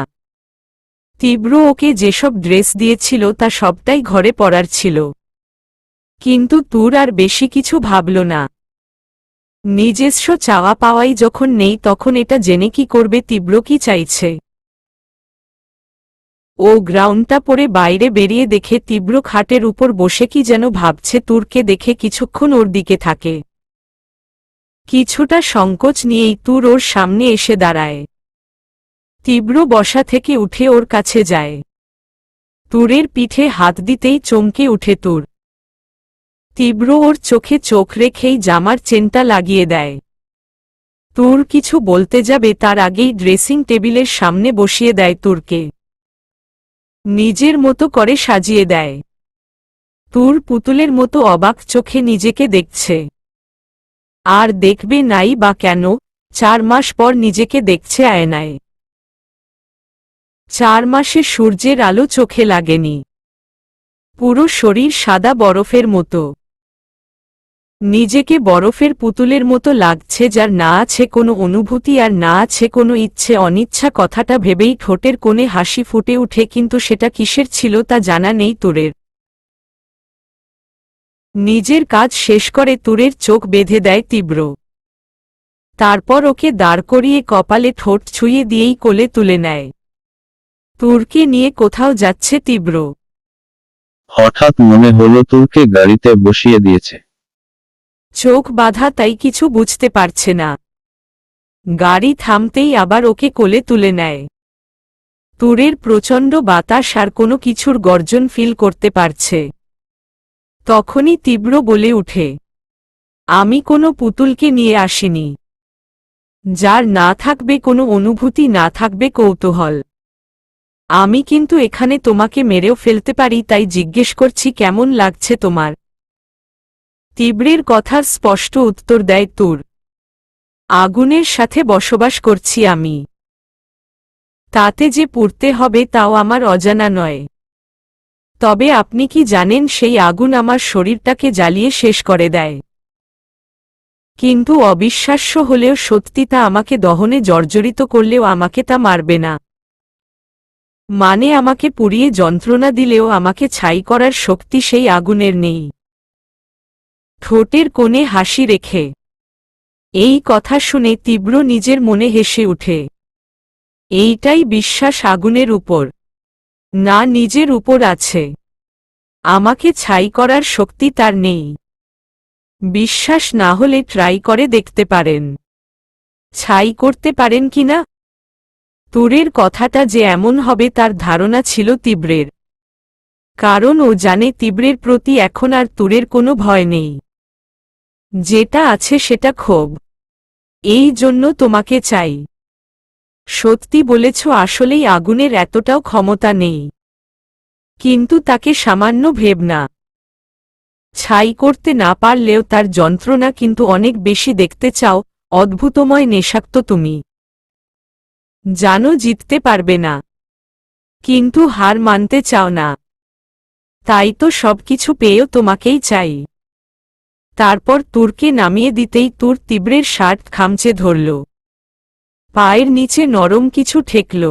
তীব্র ওকে যেসব ড্রেস দিয়েছিল তা সবটাই ঘরে পরার ছিল। কিন্তু তুর আর বেশি কিছু ভাবল না। নিজস্ব চাওয়া পাওয়াই যখন নেই তখন এটা জেনে কি করবে তীব্র কি চাইছে। ও গ্রাউন্ডটা পরে বাইরে বেরিয়ে দেখে তীব্র খাটের উপর বসে কি যেন ভাবছে। তুরকে দেখে কিছুক্ষণ ওর দিকে থাকে। কিছুটা সংকোচ নিয়েই তুর ওর সামনে এসে দাঁড়ায়। তীব্র বসা থেকে উঠে ওর কাছে যায়। তুরের পিঠে হাত দিতেই চমকে উঠে তুর। তীব্র ওর চোখে চোখ রেখেই জামার চেনটা লাগিয়ে দেয়। তুর কিছু বলতে যাবে তার আগেই ড্রেসিং টেবিলের সামনে বসিয়ে দেয় তুরকে। নিজের মতো করে সাজিয়ে দেয়। তুর পুতুলের মতো অবাক চোখে নিজেকে দেখছে। আর দেখবে নাই বা কেন, 4 মাস পর নিজেকে দেখছে আয়নায়। 4 মাসে সূর্যের আলো চোখে লাগেনি। পুরো শরীর সাদা বরফের মতো। নিজেকে বরফের পুতুলের মতো লাগছে, যার না আছে কোনো অনুভূতি আর না আছে কোনো ইচ্ছে অনিচ্ছা। কথাটা ভেবেই ঠোঁটের কোণে হাসি ফুটে উঠে, কিন্তু সেটা কিসের ছিল তা জানা নেই তুরের। নিজের কাজ শেষ করে তুরের চোখ বেঁধে দেয় তীব্র। তারপর ওকে দাঁড় করিয়ে কপালে ঠোঁট ছুঁয়ে দিয়েই কোলে তুলে নেয়। তুরকে নিয়ে কোথাও যাচ্ছে তীব্র। হঠাৎ মনে হলো তুরকে গাড়িতে বসিয়ে দিয়েছে। চোখ বাঁধা তাই কিছু বুঝতে পারছে না। গাড়ি থামতেই আবার ওকে কোলে তুলে নেয়। তুরের প্রচণ্ড বাতাস আর কোনো কিছুর গর্জন ফিল করতে পারছে। তখনই তীব্র বলে উঠে, আমি কোনো পুতুলকে নিয়ে আসিনি, যার না থাকবে কোনো অনুভূতি, না থাকবে কৌতূহল। আমি কিন্তু এখানে তোমাকে মেরেও ফেলতে পারি, তাই জিজ্ঞেস করছি কেমন লাগছে তোমার। তীব্রের কথার স্পষ্ট উত্তর দেয় তুর, আগুনের সাথে বসবাস করছি আমি। তাতে যে পুড়তে হবে তাও আমার অজানা নয়। তবে আপনি কি জানেন, সেই আগুন আমার শরীরটাকে জ্বালিয়ে শেষ করে দেয়। কিন্তু অবিশ্বাস্য হলেও সত্যি, তা আমাকে দহনে জর্জরিত করলেও আমাকে তা মারবে না। মানে আমাকে পুড়িয়ে যন্ত্রণা দিলেও আমাকে ছাই করার শক্তি সেই আগুনের নেই। ঠোঁটের কোণে হাসি রেখে এই কথা শুনে তীব্র নিজের মনে হেসে উঠে। এইটাই বিশ্বাস আগুনের উপর না, নিজের উপর আছে। আমাকে ছাই করার শক্তি তার নেই। বিশ্বাস না হলে ট্রাই করে দেখতে পারেন, ছাই করতে পারেন কিনা। তুরের কথাটা যে এমন হবে তার ধারণা ছিল তীব্রের, কারণ ও জানে তীব্রের প্রতি এখন আর তুরের কোনো ভয় নেই। যেটা আছে সেটা ক্ষোভ। এই জন্য তোমাকে চাই। সত্যি বলেছ, আসলেই আগুনের এতটাও ক্ষমতা নেই। কিন্তু তাকে সামান্য ভেব না। ছাই করতে না পারলেও তার যন্ত্রণা কিন্তু অনেক বেশি দেখতে চাও। অদ্ভুতময় নেশাক্ত তুমি। জানো জিততে পারবে না, কিন্তু হার মানতে চাও না। তাই তো সবকিছু পেয়েও তোমাকেই চাই। তারপর তুরকে নামিয়ে দিতেই তুর তীব্রের শার্ট খামচে ধরল। পায়ের নিচে নরম কিছু ঠেকল।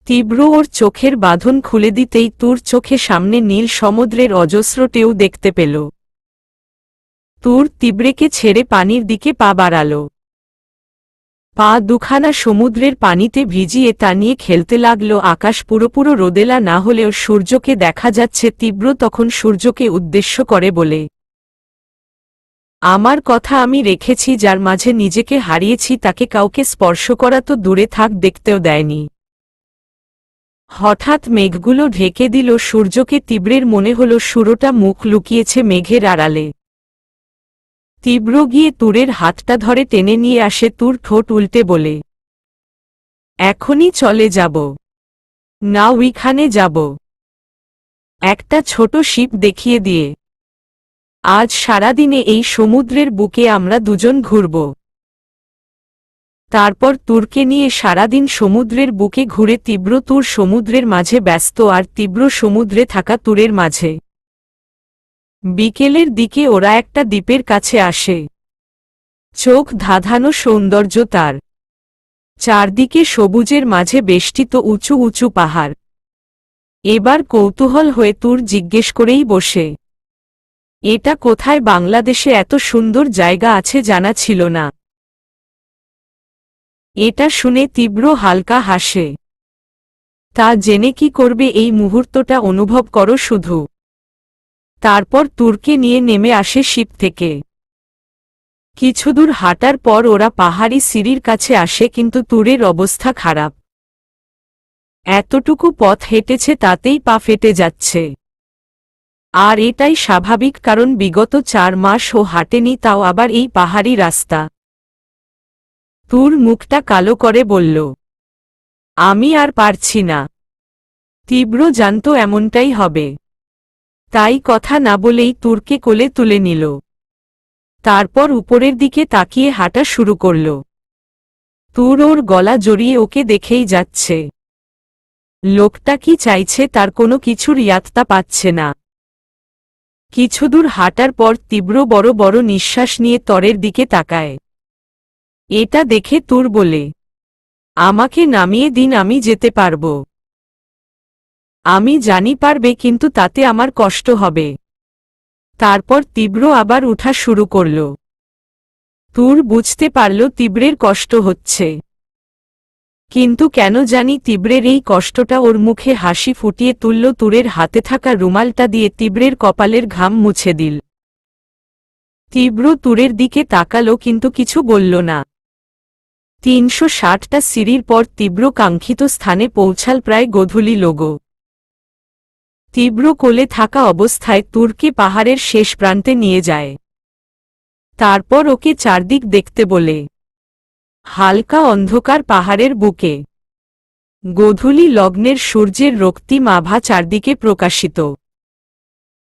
তীব্র ওর চোখের বাঁধন খুলে দিতেই তুর চোখে সামনে নীল সমুদ্রের অজস্র ঢেউ দেখতে পেল। তুর তীব্রেকে ছেড়ে পানির দিকে পা বাড়াল। পা দুখানা সমুদ্রের পানিতে ভিজিয়ে তা নিয়ে খেলতে লাগল। আকাশ পুরোপুরো রোদেলা না হলেও সূর্যকে দেখা যাচ্ছে। তীব্র তখন সূর্যকে উদ্দেশ্য করে বলে, আমার কথা আমি রেখেছি, যার মাঝে নিজেকে হারিয়েছি তাকে কাউকে স্পর্শ করা তো দূরে থাক, দেখতেও দেয়নি। হঠাৎ মেঘগুলো ঢেকে দিল সূর্যকে। তীব্রের মনে হল সুরটা মুখ লুকিয়েছে মেঘের আড়ালে। তীব্র গিয়ে তুরের হাতটা ধরে টেনে নিয়ে আসে। তুর ঠোঁট উল্টে বলে, এখনই চলে যাব না, ওইখানে যাব, একটা ছোট শিপ দেখিয়ে দিয়ে। আজ সারাদিনে এই সমুদ্রের বুকে আমরা দুজন ঘুরব। তারপর তুরকে নিয়ে সারাদিন সমুদ্রের বুকে ঘুরে তীব্র তুর সমুদ্রের মাঝে ব্যস্ত আর তীব্র সমুদ্রে থাকা তুরের মাঝে। বিকেলের দিকে ওরা একটা দ্বীপের কাছে আসে। চোখ ধাঁধানো সৌন্দর্য তার, চারদিকে সবুজের মাঝে বেষ্টিত উঁচু উঁচু পাহাড়। এবার কৌতূহল হয়ে তুর জিজ্ঞেস করেই বসে, এটা কোথায়? বাংলাদেশে এত সুন্দর জায়গা আছে জানা ছিল না। এটা শুনে তীব্র হালকা হাসে। তা জেনে কি করবে, এই মুহূর্তটা অনুভব করো শুধু। তারপর তুরকে নিয়ে নেমে আসে শিপ থেকে। কিছুদূর হাঁটার পর ওরা পাহাড়ি সিঁড়ির কাছে আসে, কিন্তু তুরের অবস্থা খারাপ। এতটুকু পথ হেঁটেছে তাতেই পা ফেটে যাচ্ছে। আর এটাই স্বাভাবিক, কারণ বিগত 4 মাস ও হাঁটেনি, তাও আবার এই পাহাড়ি রাস্তা। তুর মুখটা কালো করে বলল, আমি আর পারছি না। তীব্র জানত এমনটাই হবে, তাই কথা না বলেই তুরকে কোলে তুলে নিল। তারপর উপরের দিকে তাকিয়ে হাঁটা শুরু করল। তুর ওর গলা জড়িয়ে ওকে দেখেই যাচ্ছে। লোকটা কি চাইছে তার কোনো কিছুর ইয়াত্তা পাচ্ছে না। কিছুদূর হাঁটার পর তীব্র বড় বড় নিঃশ্বাস নিয়ে তরের দিকে তাকায়। এটা দেখে তুর বলে, আমাকে নামিয়ে দিন, আমি যেতে পারব। আমি জানি পারবে, কিন্তু তাতে আমার কষ্ট হবে। তারপর তীব্র আবার উঠা শুরু করল। তুর বুঝতে পারল তীব্রের কষ্ট হচ্ছে, কিন্তু কেন জানি তীব্রের এই কষ্টটা ওর মুখে হাসি ফুটিয়ে তুলল। তুরের হাতে থাকা রুমালটা দিয়ে তীব্রের কপালের ঘাম মুছে দিল। তীব্র তুরের দিকে তাকালো, কিন্তু কিছু বলল না। 360টা সিঁড়ির পর তীব্র কাঙ্ক্ষিত স্থানে পৌঁছাল প্রায় গোধূলি লোগো। তীব্র কোলে থাকা অবস্থায় তুরকে পাহাড়ের শেষ প্রান্তে নিয়ে যায়। তারপর ওকে চারদিক দেখতে বলে। হালকা অন্ধকার পাহাড়ের বুকে গোধূলি লগ্নের সূর্যের রক্তিম আভা চারদিকে প্রকাশিত।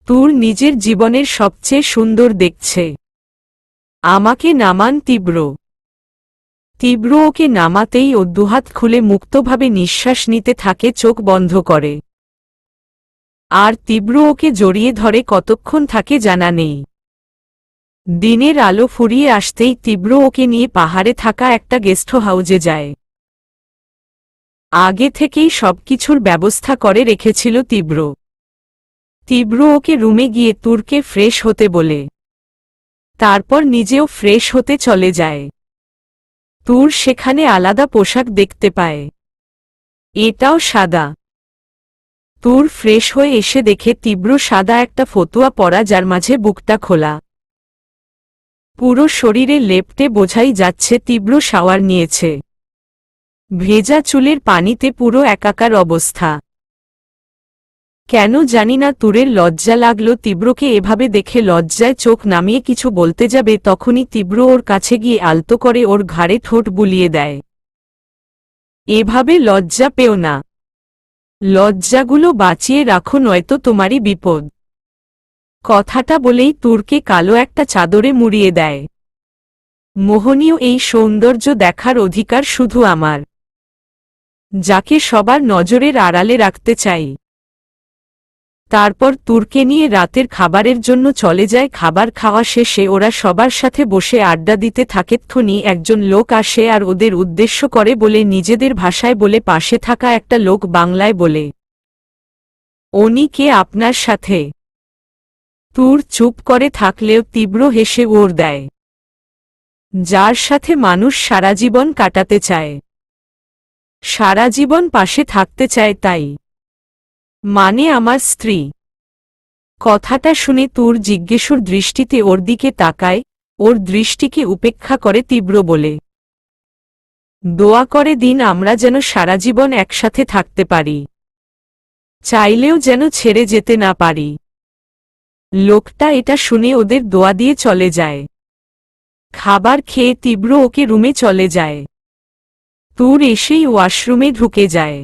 তুর নিজের জীবনের সবচেয়ে সুন্দর দেখছে। আমাকে নামান তীব্র। তীব্র ওকে নামাতেই ও দুহাত খুলে মুক্তভাবে নিঃশ্বাস নিতে থাকে, চোখ বন্ধ করে। আর তীব্র ওকে জড়িয়ে ধরে কতক্ষণ থাকে জানা নেই। দিনের আলো ফুরিয়ে আসতেই তীব্র ওকে নিয়ে পাহাড়ে থাকা একটা গেস্ট হাউজে যায়। আগে থেকেই সবকিছুর ব্যবস্থা করে রেখেছিল তীব্র। তীব্র ওকে রুমে গিয়ে তুরকে ফ্রেশ হতে বলে, তারপর নিজেও ফ্রেশ হতে চলে যায়। তুর সেখানে আলাদা পোশাক দেখতে পায়, এটাও সাদা। তুর ফ্রেশ হয়ে এসে দেখে তীব্র সাদা একটা ফতুয়া পরা, যার মাঝে বুকটা খোলা। পুরো শরীরে লেপ্টে বোঝাই যাচ্ছে তীব্র শাওয়ার নিয়েছে। ভেজা চুলের পানিতে পুরো একাকার অবস্থা। কেন জানি না তুরের লজ্জা লাগলো তীব্রকে এভাবে দেখে। লজ্জায় চোখ নামিয়ে কিছু বলতে যাবে, তখনই তীব্র ওর কাছে গিয়ে আলতো করে ওর ঘাড়ে ঠোঁট বুলিয়ে দেয়। এভাবে লজ্জা পেও না, লজ্জাগুলো বাঁচিয়ে রাখো, নয়তো তোমারই বিপদ। কথাটা বলেই তুরকে কালো একটা চাদরে মুড়িয়ে দেয়। মোহনীয় এই সৌন্দর্য দেখার অধিকার শুধু আমার, যাকে সবার নজরের আড়ালে রাখতে চাই। তারপর তুরকে নিয়ে রাতের খাবারের জন্য চলে যায়। খাবার খাওয়া শেষে ওরা সবার সাথে বসে আড্ডা দিতে থাকে। তখনই একজন লোক আসে আর ওদের উদ্দেশ্য করে বলে নিজেদের ভাষায় বলে, পাশে থাকা একটা লোক বাংলায় বলে, উনি কে আপনার সাথে? তুর চুপ করে থাকলেও তীব্র হেসে ওর দেয়, যার সাথে মানুষ সারা জীবন কাটাতে চায়, সারা জীবন পাশে থাকতে চায়, তাই মানে আমার স্ত্রী। কথাটা শুনে তুর জিজ্ঞাসুর দৃষ্টিতে ওর দিকে তাকায়। ওর দৃষ্টিকে উপেক্ষা করে তীব্র বলে, দোয়া করে দিন আমরা যেন সারা জীবন একসাথে থাকতে পারি, চাইলেও যেন ছেড়ে যেতে না পারি। লোকটা এটা শুনে ওদের দোয়া দিয়ে চলে যায়। খাবার খেয়ে তীব্র ওকে রুমে চলে যায়। তুর এসেই ওয়াশরুমে ঢুকে যায়।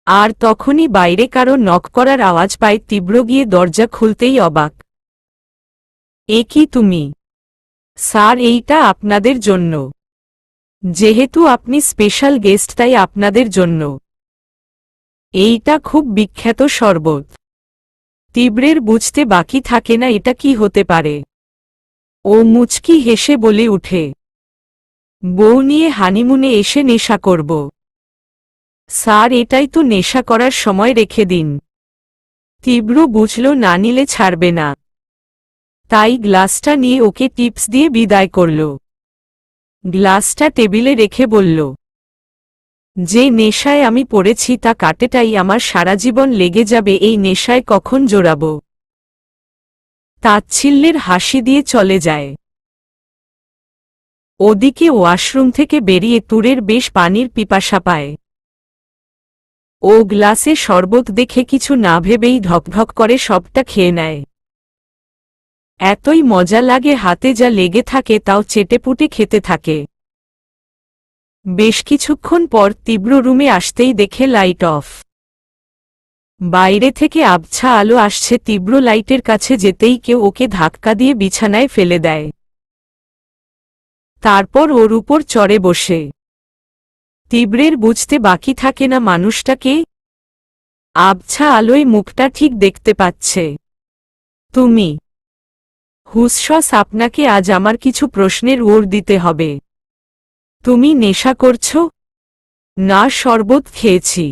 আর তখনই বাইরে কারো নক করার আওয়াজ পায়। তীব্র গিয়ে দরজা খুলতেই অবাক, এ কি তুমি? স্যার, এইটা আপনাদের জন্য। যেহেতু আপনি স্পেশাল গেস্ট তাই আপনাদের জন্য। এইটা খুব বিখ্যাত শরবত। তীব্রের বুঝতে বাকি থাকে না এটা কি হতে পারে। ও মুচকি হেসে বলে উঠে, বউ নিয়ে হানিমুনে এসে নেশা করব? স্যার, এটাই তো নেশা করার সময়, রেখে দিন। তীব্র বুঝল না নিলে ছাড়বে না, তাই গ্লাসটা নিয়ে ওকে টিপস দিয়ে বিদায় করল। গ্লাসটা টেবিলে রেখে বলল, যে নেশায় আমি পড়েছি তা কাটেটাই আমার সারা জীবন লেগে যাবে, এই নেশায় কখন জোড়াব। তাচ্ছিল্যের হাসি দিয়ে চলে যায়। ওদিকে ওয়াশরুম থেকে বেরিয়ে তুরের বেশ পানির পিপাসা পায়। ও গ্লাসে শরবত দেখে কিছু না ভেবেই ঢকঢক করে সবটা খেয়ে নেয়। এতই মজা লাগে, হাতে যা লেগে থাকে তাও চেটেপুটে খেতে থাকে। বেশ কিছুক্ষণ পর তীব্র রুমে আসতেই দেখে লাইট অফ। বাইরে থেকে আবছা আলো আসছে। তীব্র লাইটের কাছে যেতেই কেউ ওকে ধাক্কা দিয়ে বিছানায় ফেলে দেয়। তারপর ওর উপর চড়ে বসে। তীব্রের বুঝতে বাকি থাকে না মানুষটা কে। আবছা আলোয় মুখটা ঠিক দেখতে পাচ্ছে। তুমি? হুসস, আপনাকে আজ আমার কিছু প্রশ্নের উত্তর দিতে হবে। তুমি নেশা করছ? না, শরবত খেয়েছি।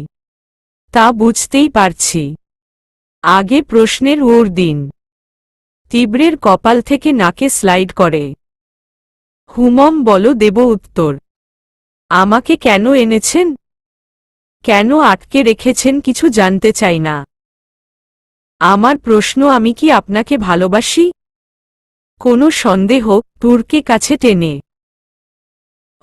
তা বুঝতেই পারছি। আগে প্রশ্নের উত্তর দিন। তীব্রের কপাল থেকে নাকে স্লাইড করে। হুমম বলো, দেব উত্তর। আমাকে কেন এনেছেন? কেন আটকে রেখেছেন কিছু জানতে চাই না। আমার প্রশ্ন, আমি কি আপনাকে ভালোবাসি? কোনো সন্দেহ? তুরকে কাছে টেনে।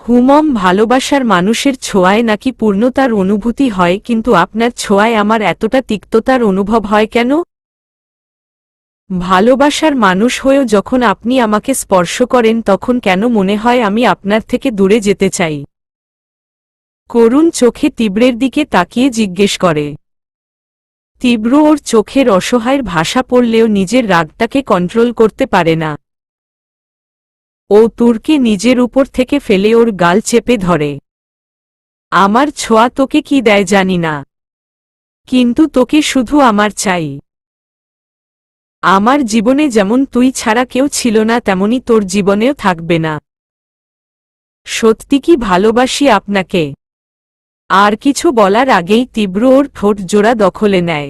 হুমম, ভালোবাসার মানুষের ছোঁয়ায় নাকি পূর্ণতার অনুভূতি হয়, কিন্তু আপনার ছোঁয়ায় আমার এতটা তিক্ততার অনুভব হয় কেন? ভালোবাসার মানুষ হয়েও যখন আপনি আমাকে স্পর্শ করেন তখন কেন মনে হয় আমি আপনার থেকে দূরে যেতে চাই? করুণ চোখে তীব্রের দিকে তাকিয়ে জিজ্ঞেস করে। তীব্র ওর চোখের অসহায়ের ভাষা পড়লেও নিজের রাগটাকে কন্ট্রোল করতে পারে না। ও তুরকে নিজের উপর থেকে ফেলে ওর গাল চেপে ধরে। আমার ছোঁয়া তোকে কি দেয় জানি না, কিন্তু তোকে শুধু আমার চাই। আমার জীবনে যেমন তুই ছাড়া কেউ ছিল না তেমনি তোর জীবনেও থাকবে না। সত্যি কি ভালোবাসি আপনাকে। আর কিছু বলার আগেই তীব্র ওর ঠোঁট জোড়া দখলে নেয়।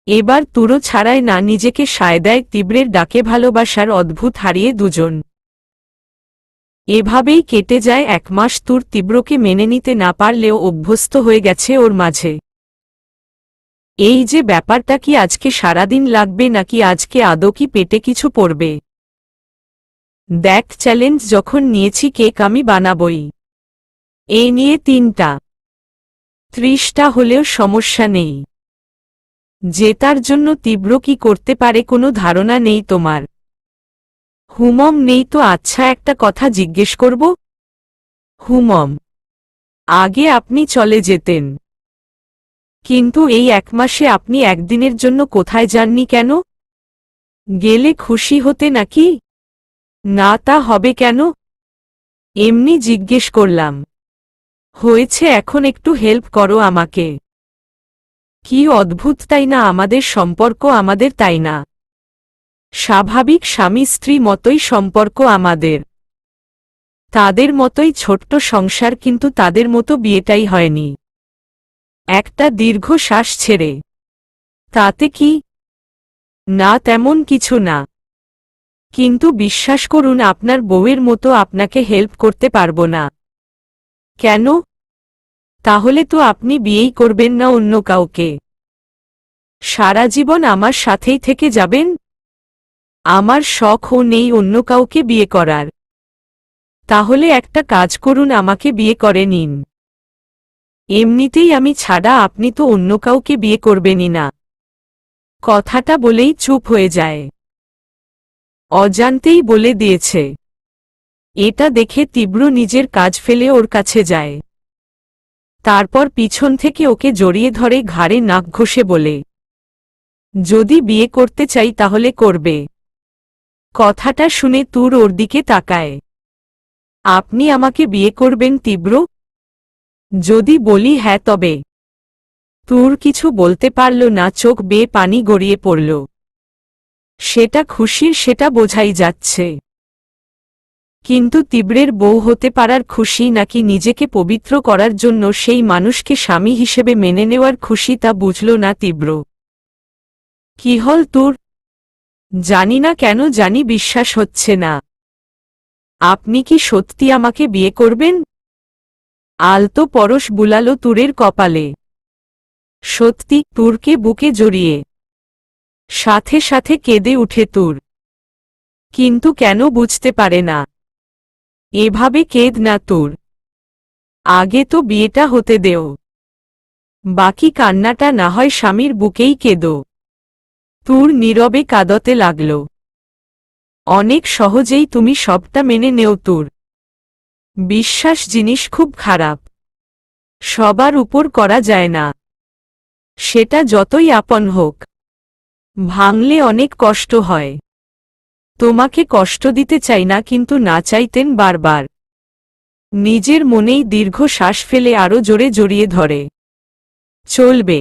এবার তুরো ছাড়ায় না নিজেকে সায় দেয় তীব্রের ডাকে। ভালোবাসার অদ্ভুত হারিয়ে দুজন। এভাবেই কেটে যায় 1 মাস। তুর তীব্রকে মেনে নিতে না পারলেও অভ্যস্ত হয়ে গেছে ওর মাঝে। এই যে ব্যাপারটা, কি আজকে সারাদিন লাগবে নাকি আজকে আদৌ কি পেটে কিছু পড়বে? দেখ, চ্যালেঞ্জ যখন নিয়েছি কেক আমি বানাবই। এই নিয়ে 3টা 30টা হলেও সমস্যা নেই। জেতার জন্য তীব্র কি করতে পারে কোনো ধারণা নেই তোমার? হুমম, নেই তো। আচ্ছা, একটা কথা জিজ্ঞেস করব? হুমম, আগে আপনি চলে যেতেন, কিন্তু এই 1 মাসে আপনি একদিনের জন্য কোথায় যাননি কেন? গেলে খুশি হতে নাকি? না, তা হবে কেন? এমনি জিজ্ঞেস করলাম। হয়েছে, এখন একটু হেল্প করো আমাকে। কি অদ্ভুত তাই না আমাদের সম্পর্ক, আমাদের তাই না? স্বাভাবিক স্বামী স্ত্রী মতোই সম্পর্ক আমাদের, তাদের মতোই ছোট্ট সংসার, কিন্তু তাদের মতো বিয়েটাই হয়নি। একটা দীর্ঘ শ্বাস ছেড়ে, তাতে কি? না, তেমন কিছু না। কিন্তু বিশ্বাস করুন, আপনার বউয়ের মতো আপনাকে হেল্প করতে পারবো না। কেন? তাহলে তো আপনি বিয়েই করবেন না অন্য কাউকে? সারা জীবন আমার সাথেই থেকে যাবেন? আমার শখও নেই অন্য কাউকে বিয়ে করার। তাহলে একটা কাজ করুন, আমাকে বিয়ে করে নিন। এমনিতেই আমি ছাড়া আপনি তো অন্য কাউকে বিয়ে করবেনই না। কথাটা বলেই চুপ হয়ে যায়। অজান্তেই বলে দিয়েছে। এটা দেখে তীব্র নিজের কাজ ফেলে ওর কাছে যায়। তারপর পিছন থেকে ওকে জড়িয়ে ধরে ঘাড়ে নাক ঘষে বলে, যদি বিয়ে করতে চাই তাহলে করবে। কথাটা শুনে তুর ওর দিকে তাকায়। আপনি আমাকে বিয়ে করবেন তীব্র? যদি বলি হ্যাঁ তবে? তুর কিছু বলতে পারল না, চোখ বেয়ে পানি গড়িয়ে পড়ল। সেটা খুশির, সেটা বোঝাই যাচ্ছে। কিন্তু তীব্রের বউ হতে পারার খুশি, নাকি নিজেকে পবিত্র করার জন্য সেই মানুষকে স্বামী হিসেবে মেনে নেওয়ার খুশি, তা বুঝল না তীব্র। কি হল তোর? জানি না কেন জানি বিশ্বাস হচ্ছে না। আপনি কি সত্যি আমাকে বিয়ে করবেন? আলতো পরশ বুলালো তুরের কপালে। সত্যি, তুরকে বুকে জড়িয়ে। সাথে সাথে কেঁদে উঠে তুর। কিন্তু কেন বুঝতে পারে না। এভাবে কেঁদ না তুর, আগে তো বিয়েটা হতে দেও। বাকি কান্নাটা না হয় স্বামীর বুকেই কেঁদো। তুর নীরবে কাঁদতে লাগল। অনেক সহজেই তুমি সবটা মেনে নেও তুর। বিশ্বাস জিনিস খুব খারাপ, সবার উপর করা যায় না। সেটা যতই আপন হোক, ভাঙলে অনেক কষ্ট হয়। তোমাকে কষ্ট দিতে চাই না, কিন্তু না চাইতেন বারবার। নিজের মনেই দীর্ঘ শ্বাস ফেলে আরো জোরে জড়িয়ে ধরে। চলবে।